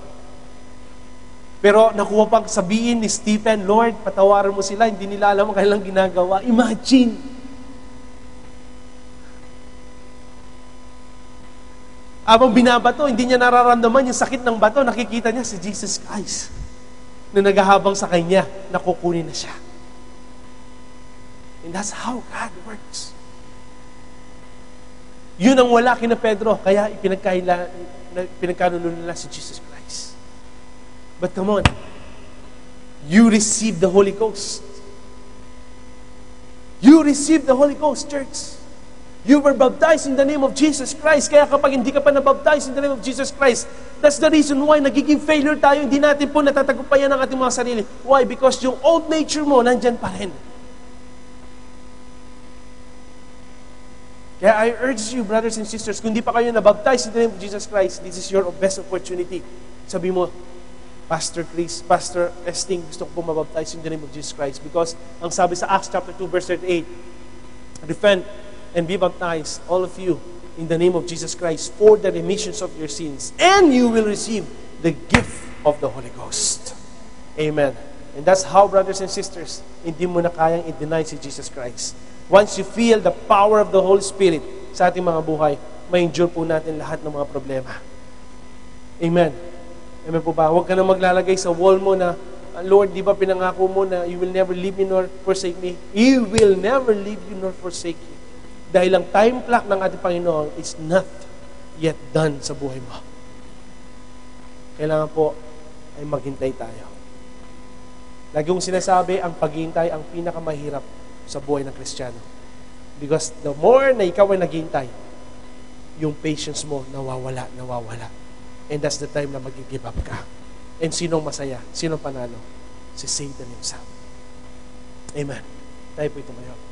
Pero nakuha pang sabihin ni Stephen, Lord, patawaran mo sila. Hindi nila alam ang kanilang ginagawa. Imagine. Habang binabato, hindi niya nararamdaman yung sakit ng bato. Nakikita niya si Jesus Christ na naghahabang sa kanya, nakukunin na siya. And that's how God works. Yun ang wala kina Pedro, kaya pinagkanulo nila si Jesus Christ. But come on, you receive the Holy Ghost. You receive the Holy Ghost, church. You were baptized in the name of Jesus Christ. Kaya kapag hindi ka pa nabaptized in the name of Jesus Christ, that's the reason why nagiging failure tayo. Hindi natin po natatagumpayan ang ating mga sarili. Why? Because yung old nature mo, nandyan pa rin. Kaya I urge you, brothers and sisters, kung di pa kayo nabaptized in the name of Jesus Christ, this is your best opportunity. Sabi mo, Pastor Chris, Pastor Esting, gusto ko po mabaptize in the name of Jesus Christ. Because ang sabi sa Acts chapter 2, verse 38, repent and be baptized, all of you, in the name of Jesus Christ, for the remissions of your sins, and you will receive the gift of the Holy Ghost. Amen. And that's how, brothers and sisters, hindi mo na kayang i-deny si Jesus Christ. Once you feel the power of the Holy Spirit sa ating mga buhay, ma-endure po natin lahat ng mga problema. Amen. Amen po ba? Huwag ka na maglalagay sa wall mo na, Lord, di ba pinangako mo na you will never leave me nor forsake me? He will never leave you nor forsake you. Dahil ang time clock ng ating Panginoon is not yet done sa buhay mo. Kailangan po ay maghintay tayo. Lagi kong sinasabi, ang paghihintay ang pinakamahirap sa buhay ng Kristiyano. Because the more na ikaw ay naghihintay, yung patience mo nawawala. And that's the time na mag-give up ka. And sinong masaya? Sinong panalo? Si Satan himself. Amen. Tayo po tumayo.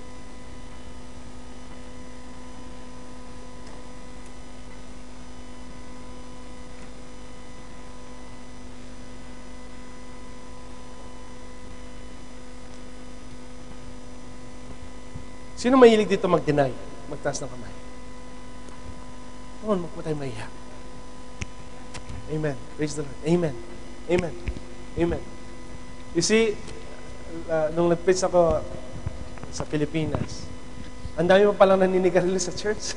Sino mahilig dito mag-deny? Magtaas ng kamay. Huwag tayo mahiya. Amen. Praise the Lord. Amen. Amen. Amen. You see, nung nag-preach ako sa Pilipinas, ang dami pa palang naninigarilyo sa church.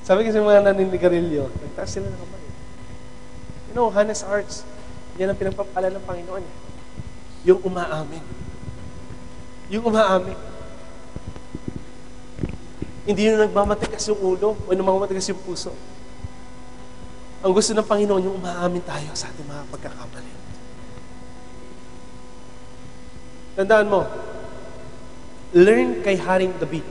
Sabi kasi mga naninigarilyo, nagtaas sila ng kamay. You know, honest hearts, yan ang pinagpapala ng Panginoon. Yung umaamin. Yung umaamin. Hindi nyo nagmamatigas yung ulo o nagmamatigas yung puso. Ang gusto ng Panginoon, yung umaamin tayo sa ating mga pagkakamali. Tandaan mo, learn kay Haring David.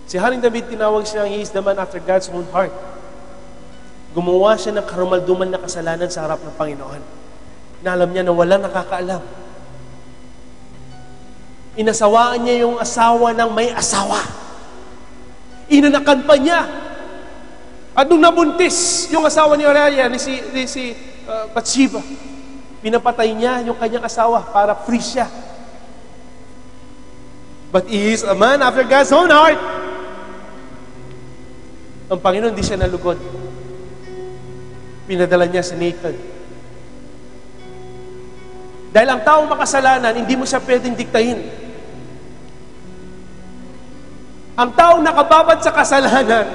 Si Haring David, tinawag siya, he is the man after God's own heart. Gumawa siya ng karumalduman na kasalanan sa harap ng Panginoon. Na alam niya na wala nakakaalam. Inasawaan niya yung asawa ng may asawa. Inanakan pa niya. At nung nabuntis yung asawa ni Uriah, ni si Bathsheba, pinapatay niya yung kanyang asawa para free siya. But he is a man after God's own heart. Ang Panginoon, hindi siya nalugod. Pinadala niya si Nathan. Dahil ang taong makasalanan, hindi mo siya pwedeng diktahin. Ang taong nakababad sa kasalanan,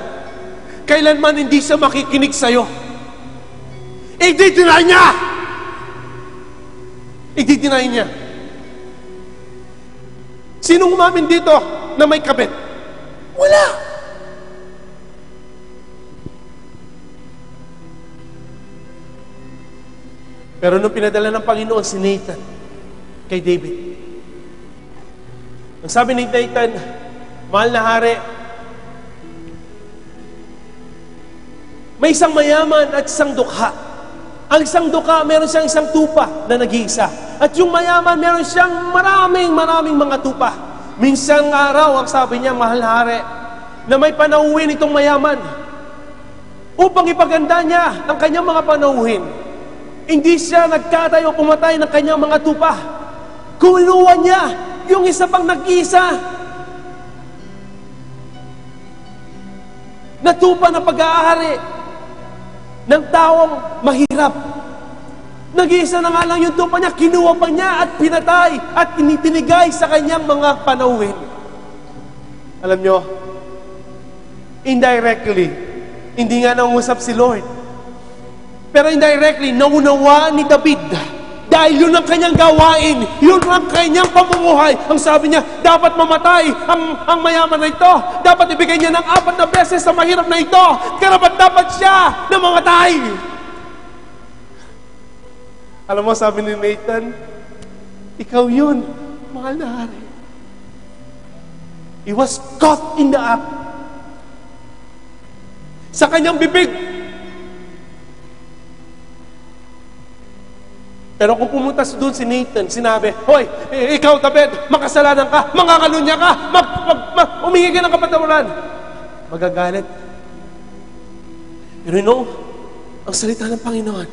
kailanman hindi siya makikinig sa'yo. I-deny niya! I-deny niya. Sinong umamin dito na may kabit? Wala! Pero nung pinadala ng Panginoon si Nathan kay David, ang sabi ni Nathan, mahal na hari, may isang mayaman at isang dukha. Ang isang dukha, meron siyang isang tupa na nag-iisa. At yung mayaman, meron siyang maraming mga tupa. Minsan araw, ang sabi niya, mahal na hari, na may panauhin itong mayaman upang ipaganda niya ang kanyang mga panauhin. Hindi siya nagkatay o pumatay ng kanyang mga tupa. Kuluwa niya yung isa pang nag-iisa na tupa na pag-aari ng taong mahirap. Nag-iisa na nga lang yung tupa niya, kinuha pa niya at pinatay at tinitinigay sa kanyang mga panauhin. Alam nyo, indirectly, hindi nga nangusap si Lord. Pero indirectly, naunawaan ni David, dahil yun ang kanyang gawain, yun ang kanyang pamumuhay. Ang sabi niya, dapat mamatay ang mayaman na ito. Dapat ibigay niya ng 4 na beses sa mahirap na ito. Karapat dapat siya na mamatay. Alam mo, sabi ni Nathan, ikaw yun, mahal na hari. He was caught in the act. Sa kanyang bibig. Pero kung pumunta doon si Nathan, sinabi, hoy, ikaw David, makasalanan ka, mangakalunya ka, humingi ka ng kapatawaran. Magagalit. Pero ang salita ng Panginoon,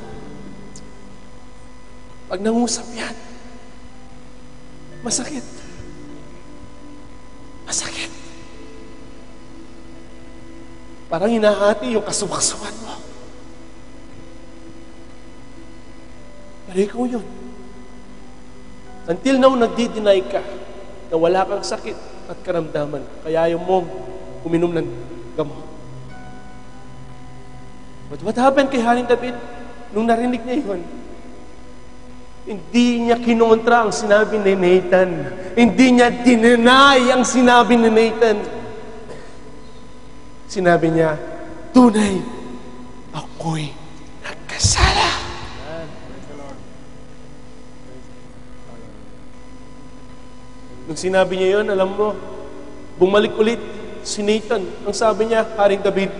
pag nangusap yan, masakit. Masakit. Parang hinahati yung kasuwak-suwan mo. Pero ikaw yun. Until now, nagdi-deny ka na wala kang sakit at karamdaman. Kaya ayaw mong uminom ng gamot. But what happened kay Haring David? Nung narinig niya yun, hindi niya kinontra ang sinabi ni Nathan. Hindi niya dineny ang sinabi ni Nathan. Sinabi niya, tunay, ako'y nagkasala. Nung sinabi niya yun, alam mo, bumalik ulit si Nathan. Ang sabi niya, Haring David,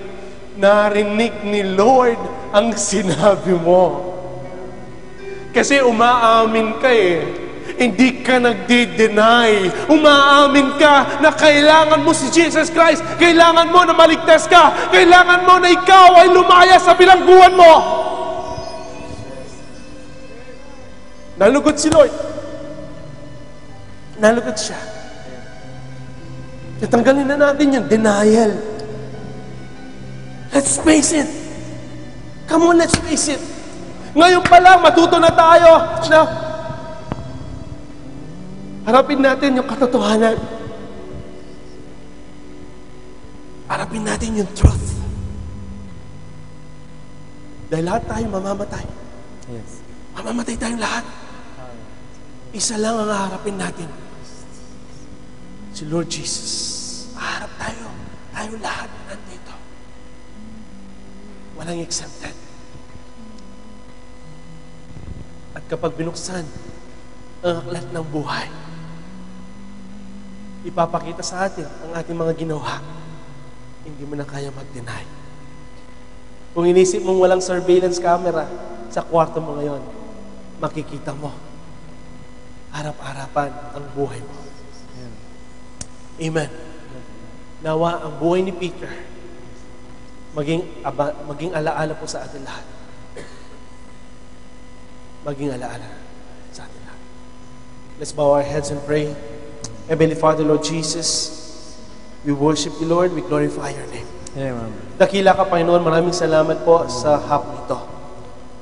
narinig ni Lord ang sinabi mo. Kasi umaamin ka Hindi ka nagdi-deny. Umaamin ka na kailangan mo si Jesus Christ. Kailangan mo na maligtas ka. Kailangan mo na ikaw ay lumaya sa bilangguan mo. Nalugod si Lord. Nalugod siya. Tatanggalin na natin yung denial. Let's face it. Come on, let's face it. Ngayon pa lang, matuto na tayo na harapin natin yung katotohanan. Harapin natin yung truth. Dahil lahat tayo mamamatay. Yes. Mamamatay tayong lahat. Isa lang ang haharapin natin. Si Lord Jesus. Harap tayo. Tayo lahat nandito. Walang exempted. At kapag binuksan ang aklat ng buhay, ipapakita sa atin ang ating mga ginawa. Hindi mo na kaya mag-deny. Kung inisip mong walang surveillance camera sa kwarto mo ngayon, makikita mo harap-harapan ang buhay mo. Amen. Nawa ang buhay ni Peter maging alaala po sa atin lahat. Maging alaala sa atin lahat. Let's bow our heads and pray. Heavenly Father, Lord Jesus, we worship you, Lord. We glorify your name. Amen. Dakila ka, Panginoon. Maraming salamat po sa hapon ito.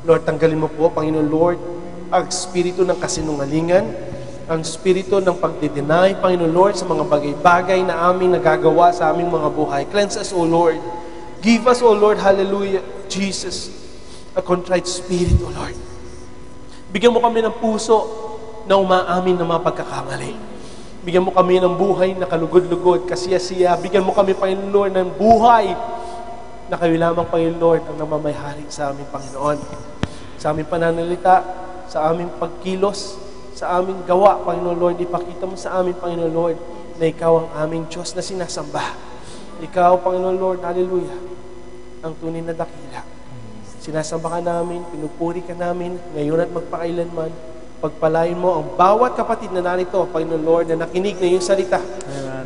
Lord, tanggalin mo po, Panginoon Lord, ang espiritu ng kasinungalingan, ang spirito ng pagdi-deny, Panginoon Lord, sa mga bagay-bagay na aming nagagawa sa aming mga buhay. Cleanse us, O Lord. Give us, O Lord, hallelujah, Jesus, a contrite spirit, O Lord. Bigyan mo kami ng puso na umaamin ng mga pagkakamali. Bigyan mo kami ng buhay na kalugod-lugod, kasiya-siya. Bigyan mo kami, Panginoon Lord, ng buhay na kayo lamang, Panginoon Lord, ang namamayari sa aming Panginoon. Sa aming pananalita, sa aming pagkilos, sa aming gawa, Panginoon Lord, ipakita mo sa aming, Panginoon Lord, na Ikaw ang aming Diyos na sinasamba. Ikaw, Panginoon Lord, hallelujah, ang tunay na dakila. Sinasamba ka namin, pinupuri ka namin, ngayon at magpakailanman. Pagpalain mo ang bawat kapatid na narito, Panginoon Lord, na nakinig na iyong salita.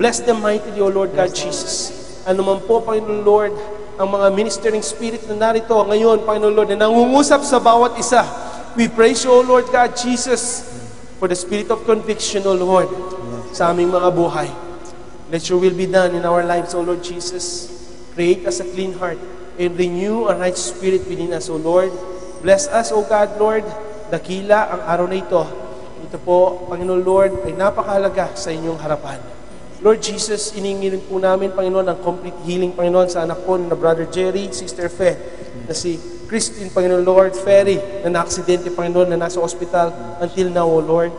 Bless them mightily, O Lord God Jesus. Ano man po, Panginoon Lord, ang mga ministering spirit na narito ngayon, Panginoon Lord, na nangungusap sa bawat isa. We praise you, O Lord God Jesus, for the spirit of conviction, O Lord, sa aming mga buhay. Let your will be done in our lives, O Lord Jesus. Create us a clean heart and renew a right spirit within us, O Lord. Bless us, O God, Lord. Dakila ang araw na ito. Ito po, Panginoon Lord, ay napakahalaga sa inyong harapan. Lord Jesus, iningi rin po namin, Panginoon, ang complete healing, Panginoon, sa anak ko na Brother Jerry, Sister Fe, na si Christine, Panginoon Lord, Ferry, na na-aksidente, Panginoon, na nasa ospital until now, O Lord.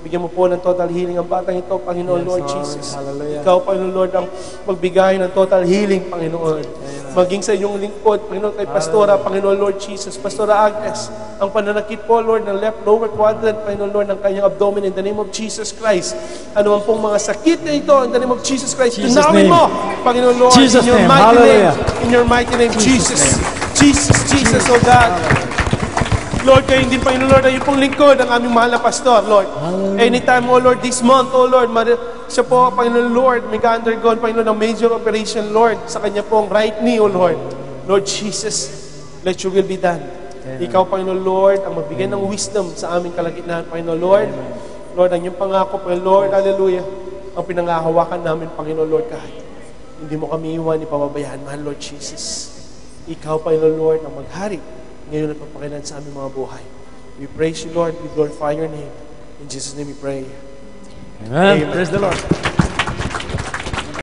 Bigyan mo po ng total healing ang batang ito, Panginoon, yes, Lord Jesus. Hallelujah. Ikaw, Panginoon Lord, ang magbigay ng total healing, Panginoon. Maging sa inyong lingkod, Panginoon, kay Pastora, Panginoon Lord Jesus, Pastora Agnes, ang pananakit po, Lord, ng left lower quadrant, Panginoon Lord, ng kanyang abdomen, in the name of Jesus Christ. Ano man pong mga sakit na ito, in the name of Jesus Christ, tunawin mo, Panginoon Lord, Jesus in your name. mighty Hallelujah. name, in your mighty name, Jesus. Jesus, oh God. Lord, kayo din, Panginoon Lord, ay pong lingkod ang aming mahal na pastor, Lord. Anytime, oh Lord, this month, oh Lord, siya po, Panginoon Lord, may ka-undergone, Panginoon, ng major operation, Lord, sa kanya pong right knee, oh Lord. Lord Jesus, let your will be done. Ikaw, Panginoon Lord, ang magbigay ng wisdom sa aming kalagitnaan, Panginoon Lord. Lord, ang iyong pangako, Panginoon Lord, hallelujah, ang pinangahawakan namin, Panginoon Lord, kahit hindi mo kami iwan, ipababayaan, mahal, Lord Jesus. Ikaw, Panginoon Lord, ang maghari ngayon at magpakilan sa aming mga buhay. We praise you, Lord. We glorify your name. In Jesus' name we pray. Amen. Amen. Praise the Lord.